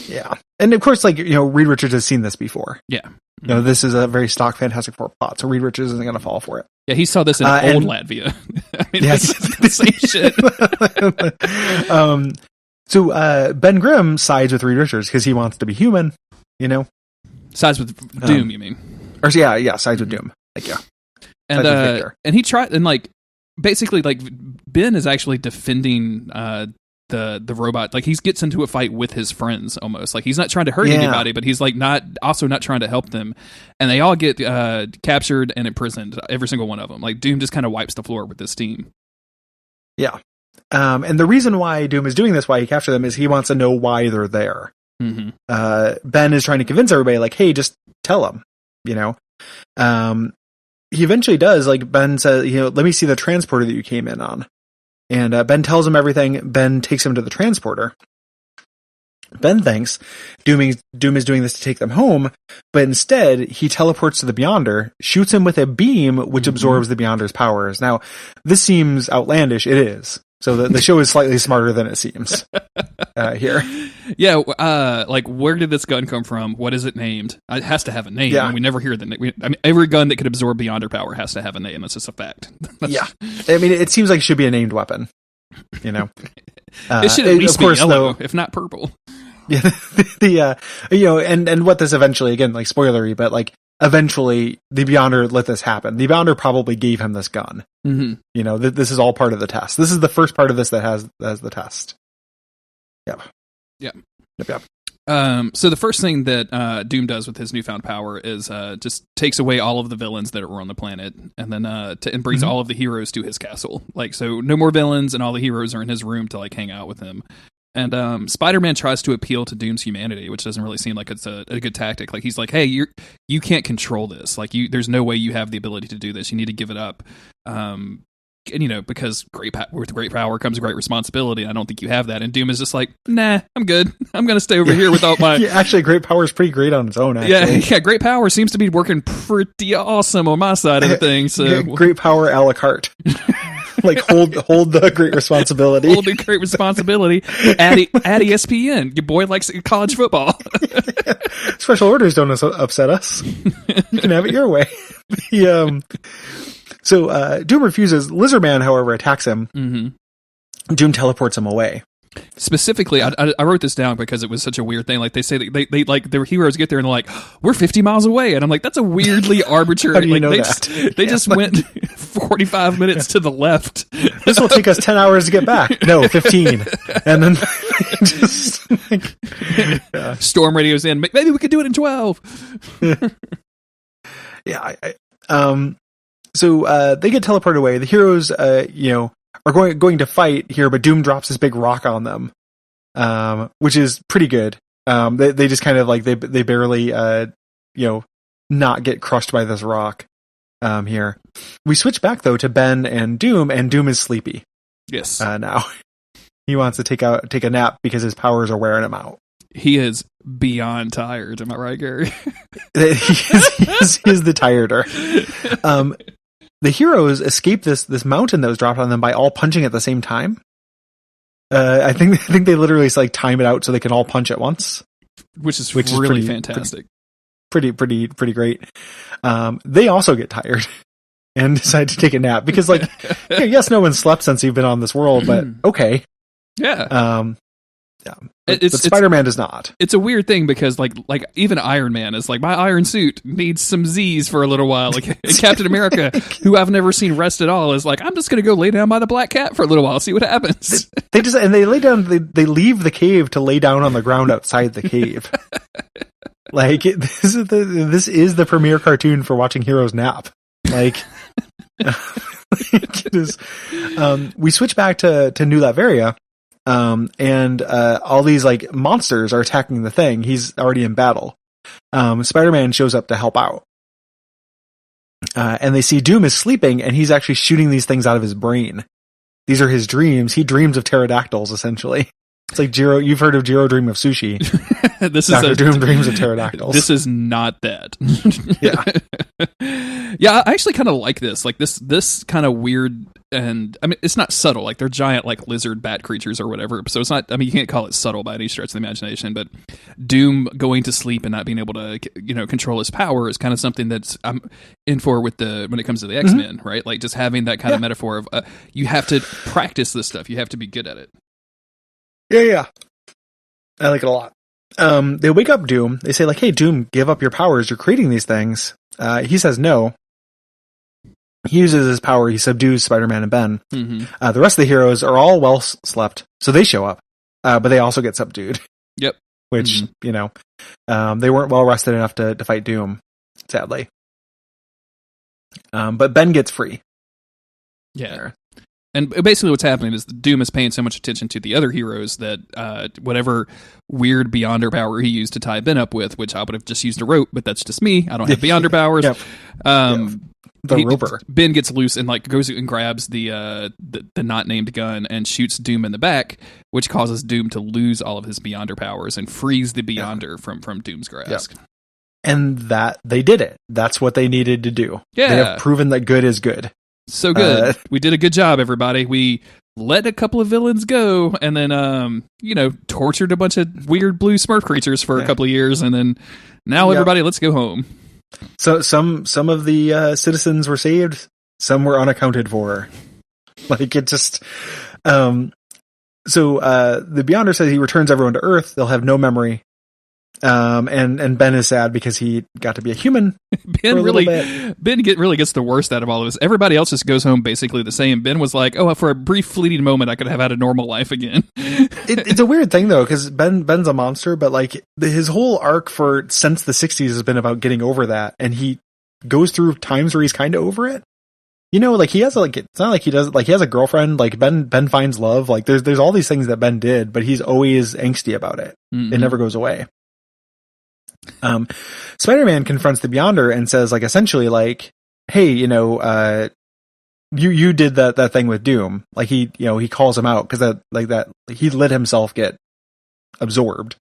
Yeah. And of course, like, Reed Richards has seen this before. Yeah. This is a very stock Fantastic Four plot, so Reed Richards isn't going to fall for it. Yeah, he saw this in old Latvia. I mean, yes. It's the same shit. So Ben Grimm sides with Reed Richards because he wants to be human, Sides with Doom, you mean? Or yeah, sides with Doom. Like, yeah. And he tried, and like, basically, like, Ben is actually defending the robot. Like, he gets into a fight with his friends almost. Like, he's not trying to hurt anybody, but he's like not trying to help them. And they all get captured and imprisoned, every single one of them. Like, Doom just kind of wipes the floor with this team. Yeah. And the reason why Doom is doing this, why he captured them, is he wants to know why they're there. Mm-hmm. Ben is trying to convince everybody, like, hey, just tell them, he eventually does. Like, Ben says, let me see the transporter that you came in on. And Ben tells him everything. Ben takes him to the transporter. Ben thinks Doom is doing this to take them home, but instead he teleports to the Beyonder, shoots him with a beam, which absorbs the Beyonder's powers. Now, this seems outlandish. It is. So the show is slightly smarter than it seems here. Yeah, like, where did this gun come from? What is it named? It has to have a name. Yeah. We never hear the name. Every gun that could absorb Beyonder power has to have a name. That's just a fact. Yeah. I mean, it seems like it should be a named weapon. It should at least be yellow, if not purple. Yeah, and what this eventually, again, like, spoilery, but like, eventually the Beyonder let this happen. The Beyonder probably gave him this gun. Mm-hmm. This is all part of the test. This is the first part of this that has the test. Yep. So the first thing that Doom does with his newfound power is just takes away all of the villains that were on the planet, and then and brings all of the heroes to his castle. Like, so no more villains, and all the heroes are in his room to, like, hang out with him. And Spider-Man tries to appeal to Doom's humanity, which doesn't really seem like it's a good tactic. Like, he's like, hey, you can't control this. Like, there's no way you have the ability to do this. You need to give it up. And, because with great power comes great responsibility. I don't think you have that. And Doom is just like, nah, I'm good. I'm going to stay over here without my... Yeah, actually, great power is pretty great on its own, actually. Yeah, great power seems to be working pretty awesome on my side of the thing. So great power a la carte. Like, hold the great responsibility. Hold the great responsibility at ESPN. Your boy likes college football. Special orders don't upset us. You can have it your way. So Doom refuses. Lizardman, however, attacks him. Mm-hmm. Doom teleports him away. Specifically, I wrote this down because it was such a weird thing. Like, they say that they like, their heroes get there and they're like, we're 50 miles away. And I'm like, that's a weirdly arbitrary. How do you like, know they that? They just went 45 minutes to the left. This will take us 10 hours to get back. No, 15. And then just Storm radios in. Maybe we could do it in 12. Yeah. So they get teleported away. The heroes, are going to fight here, but Doom drops this big rock on them, which is pretty good. They just kind of, like, they barely, not get crushed by this rock. Here we switch back though to Ben and Doom is sleepy. Yes. Now he wants to take a nap because his powers are wearing him out. He is beyond tired. Am I right, Gary? he is the tireder. The heroes escape this mountain that was dropped on them by all punching at the same time. I think they literally, like, time it out so they can all punch at once, which is really fantastic. pretty great. They also get tired and decide to take a nap because, like, yes, no one slept since you've been on this world, but okay. Yeah. Yeah. But Spider-Man does not. It's a weird thing because like even Iron Man is like, my iron suit needs some Z's for a little while. Like Captain America, who I've never seen rest at all, is like, I'm just going to go lay down by the Black Cat for a little while, see what happens. They lay down, they leave the cave to lay down on the ground outside the cave. Like this is the premiere cartoon for watching heroes nap. Like, it is, we switch back to New Latveria. And all these like monsters are attacking the Thing. He's already in battle. Spider-Man shows up to help out. And they see Doom is sleeping and he's actually shooting these things out of his brain. These are his dreams. He dreams of pterodactyls, essentially. It's like Jiro, you've heard of Jiro Dream of Sushi. Dr. Doom dreams of pterodactyls. This is not that. Yeah. Yeah, I actually kind of like this. Like this kind of weird, and I mean, it's not subtle. Like they're giant, like lizard bat creatures or whatever. So it's not. I mean, you can't call it subtle by any stretch of the imagination. But Doom going to sleep and not being able to, control his power is kind of something that's I'm in for with when it comes to the X-Men, right? Like just having that kind of metaphor of you have to practice this stuff. You have to be good at it. Yeah. I like it a lot. They wake up Doom. They say like, "Hey, Doom, give up your powers. You're creating these things." He says no. He uses his power. He subdues Spider-Man and Ben. Mm-hmm. The rest of the heroes are all well slept, so they show up, but they also get subdued. Yep. Which they weren't well rested enough to fight Doom, sadly. But Ben gets free. Yeah. There. And basically what's happening is Doom is paying so much attention to the other heroes that whatever weird Beyonder power he used to tie Ben up with, which I would have just used a rope, but that's just me. I don't have Beyonder powers. Yep. The roper. Ben gets loose and like goes and grabs the not named gun and shoots Doom in the back, which causes Doom to lose all of his Beyonder powers and frees the Beyonder from Doom's grasp. Yep. And that they did it. That's what they needed to do. Yeah. They have proven that good is good. So good. We did a good job, everybody. We let a couple of villains go and then, tortured a bunch of weird blue Smurf creatures for a couple of years. And then now everybody, let's go home. So some of the citizens were saved. Some were unaccounted for. Like it just, the Beyonder says he returns everyone to Earth. They'll have no memory. And Ben is sad because he got to be a human. Ben really gets the worst out of all of this. Everybody else just goes home basically the same. Ben was like, "Oh, for a brief fleeting moment, I could have had a normal life again." It's a weird thing though, because Ben's a monster, but like his whole arc since the '60s has been about getting over that, and he goes through times where he's kind of over it. Like he has it's not like he does he has a girlfriend. Like Ben finds love. Like there's all these things that Ben did, but he's always angsty about it. Mm-hmm. It never goes away. Spider-Man confronts the Beyonder and says, like, essentially, like, "Hey, you did that thing with Doom." Like he calls him out because that he let himself get absorbed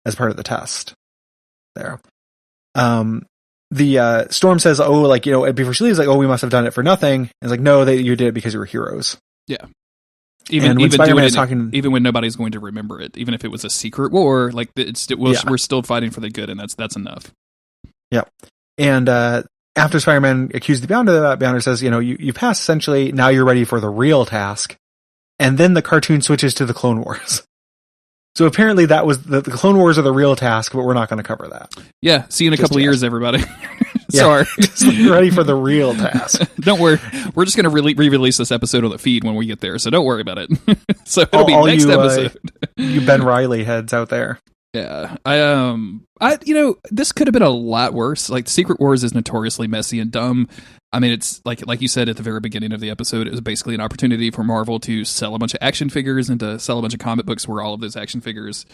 as part of the test. There, the Storm says, "Oh, like before she leaves, like, oh, we must have done it for nothing." And it's like, "No, you did it because you were heroes." Yeah. Even when nobody's going to remember it, even if it was a secret war, like we're still fighting for the good, and that's enough. Yeah. And after Spider-Man accused the Beyonder, the Beyonder says, you passed essentially. Now you're ready for the real task. And then the cartoon switches to the Clone Wars. So apparently that was the Clone Wars are the real task, but we're not going to cover that. Yeah. See you in a couple of years, everybody. Yeah, sorry. Just ready for the real task. Don't worry. We're just going to re-release this episode on the feed when we get there, so don't worry about it. So it'll be next episode. You Ben Reilly heads out there. Yeah. This could have been a lot worse. Like, Secret Wars is notoriously messy and dumb. I mean, it's like you said at the very beginning of the episode, it was basically an opportunity for Marvel to sell a bunch of action figures and to sell a bunch of comic books where all of those action figures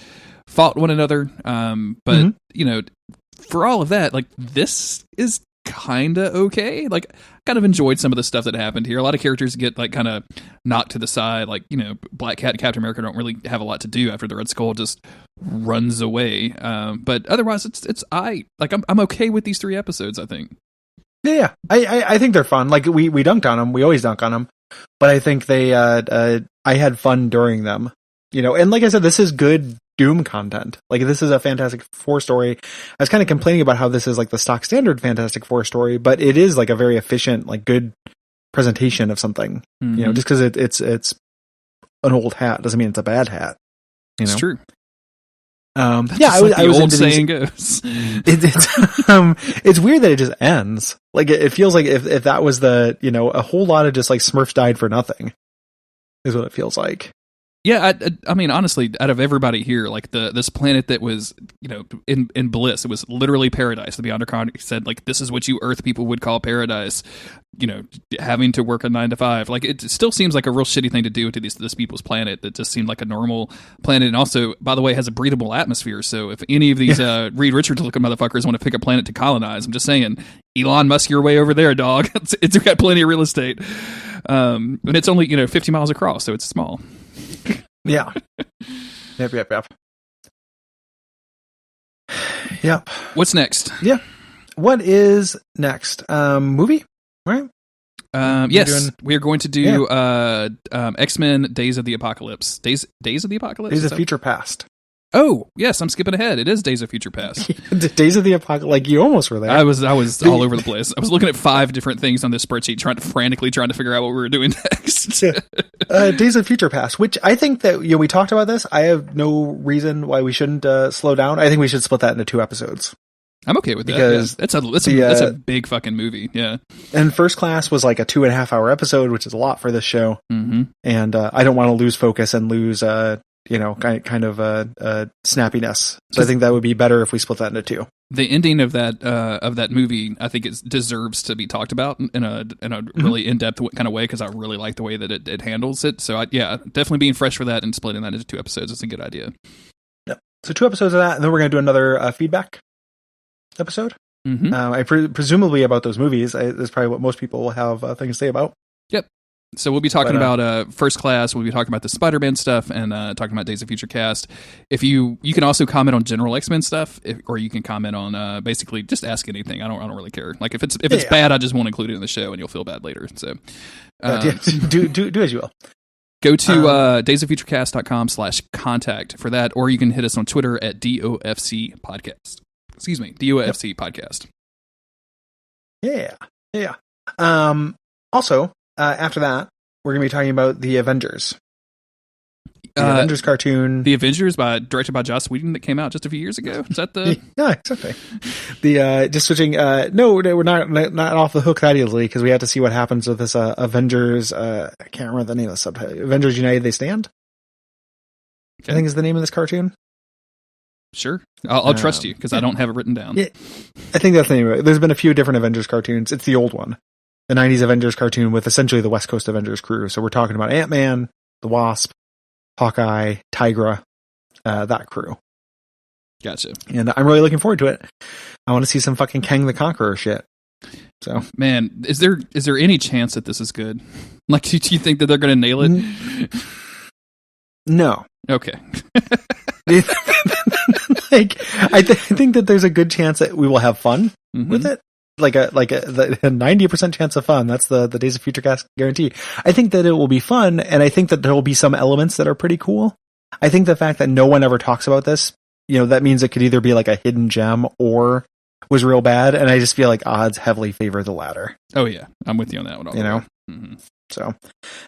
fought one another. But for all of that, like, this is kind of okay. Like, I kind of enjoyed some of the stuff that happened here. A lot of characters get like kind of knocked to the side. Like, Black Cat and Captain America don't really have a lot to do after the Red Skull just runs away. But otherwise, I'm okay with these 3 episodes, I think. Yeah, I think they're fun. Like we dunked on them. We always dunk on them. But I think I had fun during them. And like I said, this is good Doom content. Like, this is a Fantastic Four story. I was kind of complaining about how this is like the stock standard Fantastic Four story, but it is like a very efficient, like good presentation of something. Mm-hmm. You know, just because it's an old hat doesn't mean it's a bad hat. You know? It's true. Yeah, I was old into saying goes. It's weird that it just ends. Like, it feels like if that was a whole lot of just like Smurfs died for nothing is what it feels like. Yeah, I mean, honestly, out of everybody here, like this planet that was, in bliss, it was literally paradise. The Beyonder Comic said, like, this is what you Earth people would call paradise. Having to work a 9 to 5. Like, it still seems like a real shitty thing to do to this people's planet that just seemed like a normal planet, and also, by the way, has a breathable atmosphere. So if any of these Reed Richards looking motherfuckers want to pick a planet to colonize, I'm just saying, Elon Musk your way over there, dog. It's got plenty of real estate, and it's only 50 miles across, so it's small. Yeah. Yep. Yep. What's next? Yeah. What is next? Movie? Right? Yes, we are going to do X-Men Days of the Apocalypse. Days of the Apocalypse? Days of Future Past. Oh, yes, I'm skipping ahead. It is Days of Future Past. Days of the Apocalypse. Like, you almost were there. I was all over the place. I was looking at 5 different things on this spreadsheet, frantically trying to figure out what we were doing next. Days of Future Past, which I think that, we talked about this. I have no reason why we shouldn't slow down. I think we should split that into 2 episodes. I'm okay with that. Because that's a big fucking movie. Yeah. And First Class was like a 2.5 hour episode, which is a lot for this show. Mm-hmm. And I don't want to lose focus and lose kind of snappiness. So I think that would be better if we split that into 2. The ending of that movie, I think, it deserves to be talked about in a really in-depth kind of way, because I really like the way that it handles it. So definitely being fresh for that and splitting that into 2 episodes is a good idea. Yep. So 2 episodes of that, and then we're going to do another feedback episode. Mm-hmm. Presumably about those movies. That's probably what most people will have things to say about. Yep. So we'll be talking about First Class. We'll be talking about the Spider-Man stuff and talking about Days of Future Cast. If you can also comment on general X-Men stuff, or you can comment on basically just ask anything. I don't really care. Like, if it's bad, I just won't include it in the show, and you'll feel bad later. So do as you will. Go to daysoffuturecast.com/contact for that, or you can hit us on Twitter at DOFC Podcast. Excuse me, DOFC Podcast. Yeah. Also, after that, we're going to be talking about the Avengers. The Avengers cartoon. The Avengers, directed by Joss Whedon, that came out just a few years ago. Is that the? Yeah, exactly. Just switching. No, we're not off the hook that easily, because we have to see what happens with this Avengers. I can't remember the name of the subtitle. Avengers United They Stand. Okay. I think is the name of this cartoon. Sure, I'll trust you because I don't have it written down. Yeah, I think that's the name of it. There's been a few different Avengers cartoons. It's the old one, the 90s Avengers cartoon with essentially the West Coast Avengers crew. So we're talking about Ant-Man, the Wasp, Hawkeye, Tigra, that crew. Gotcha. And I'm really looking forward to it. I want to see some fucking Kang the Conqueror shit. So, man, is there any chance that this is good? Like, do you think that they're going to nail it? No. Okay. Like, I think that there's a good chance that we will have fun with it. Like a 90% chance of fun. That's the Days of Future Cast guarantee. I think that it will be fun, and I think that there will be some elements that are pretty cool. I think the fact that no one ever talks about this, that means it could either be like a hidden gem or was real bad, and I just feel like odds heavily favor the latter. Oh yeah, I'm with you on that one. Mm-hmm. So,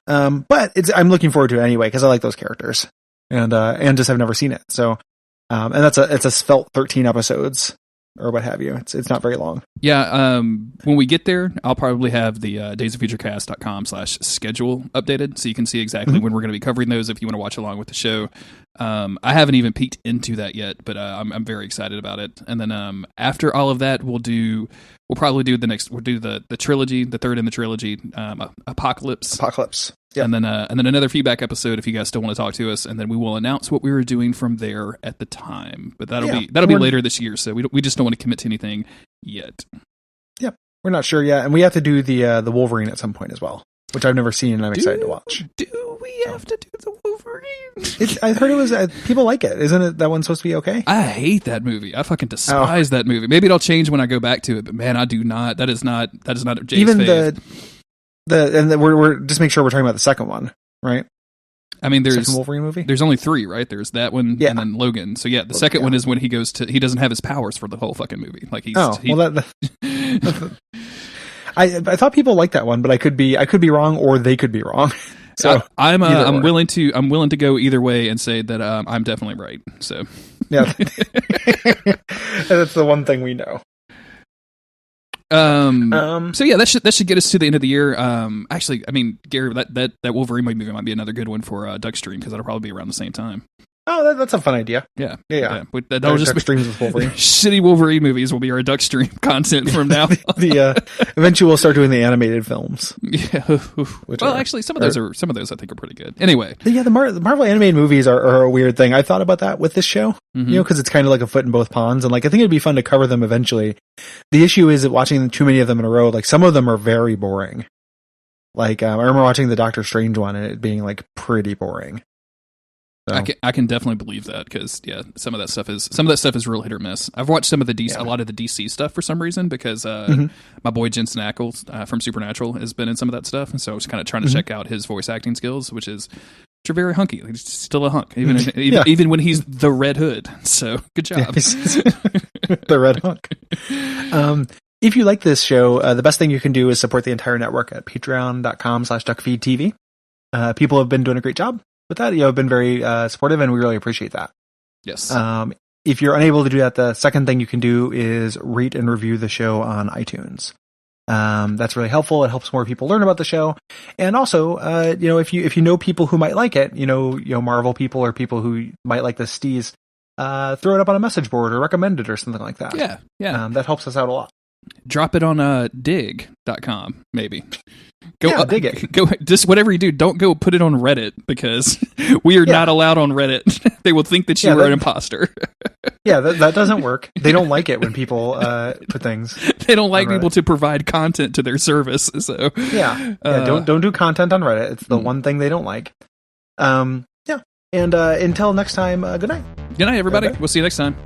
but I'm looking forward to it anyway because I like those characters, and just have never seen it. So, and it's a svelte 13 episodes. Or what have you. It's not very long. Yeah, when we get there, I'll probably have the daysoffuturecast.com/schedule updated, so you can see exactly when we're going to be covering those if you want to watch along with the show. I haven't even peeked into that yet, but I'm very excited about it. And then after all of that, we'll do the trilogy, the third in the trilogy, Apocalypse. Yep. And then another feedback episode if you guys still want to talk to us, and then we will announce what we were doing from there at the time. But that'll be later this year, so we just don't want to commit to anything yet. Yep, we're not sure yet, and we have to do the Wolverine at some point as well, which I've never seen and I'm excited to watch. Do we have to do the Wolverine? I heard it was people like it. Isn't it that one's supposed to be okay? I hate that movie. I fucking despise that movie. Maybe it'll change when I go back to it, but man, I do not. That is not Jay's even fave. we're just make sure we're talking about the second one, right? I mean, Second Wolverine movie? There's only 3, right? There's that one, Yeah. and then Logan. So yeah, the second one is when he goes to. He doesn't have his powers for the whole fucking movie. Like I thought people liked that one, but I could be wrong, or they could be wrong. So I'm willing to go either way and say that I'm definitely right. So yeah, that's the one thing we know. So yeah, that should get us to the end of the year. Actually, I mean, Gary, that Wolverine movie might be another good one for Duckstream, because that'll probably be around the same time. Oh, that's a fun idea. Yeah. That'll just streams with Wolverine. Shitty Wolverine movies will be our Duckstream content from now. Eventually we'll start doing the animated films. Yeah. Actually, some of those I think are pretty good. Anyway. Yeah, the Marvel animated movies are a weird thing. I thought about that with this show, because it's kind of like a foot in both ponds, and like I think it'd be fun to cover them eventually. The issue is that watching too many of them in a row, like some of them are very boring. Like I remember watching the Doctor Strange one and it being like pretty boring. So. I can definitely believe that, because some of that stuff is real hit or miss. I've watched some of the a lot of the DC stuff for some reason, because my boy Jensen Ackles from Supernatural has been in some of that stuff, and so I was kind of trying to check out his voice acting skills, which are very hunky. He's still a hunk, even when he's the Red Hood. So good job, the Red Hunk. If you like this show, the best thing you can do is support the entire network at patreon.com/Duckfeed.tv. People have been doing a great job with that. Have been very supportive, and we really appreciate that. Yes. If you're unable to do that, the second thing you can do is rate and review the show on iTunes. That's really helpful. It helps more people learn about the show. And also, if you know people who might like it, Marvel people or people who might like the Steez, throw it up on a message board or recommend it or something like that. Yeah. That helps us out a lot. Drop it on dig.com, maybe. Dig it. Go, just whatever you do, don't go put it on Reddit, because we are not allowed on Reddit. They will think that you are an imposter. That doesn't work. They don't like it when people put things. They don't like people to provide content to their service. So don't do content on Reddit. It's the one thing they don't like. And until next time, good night. Good night, everybody. We'll see you next time.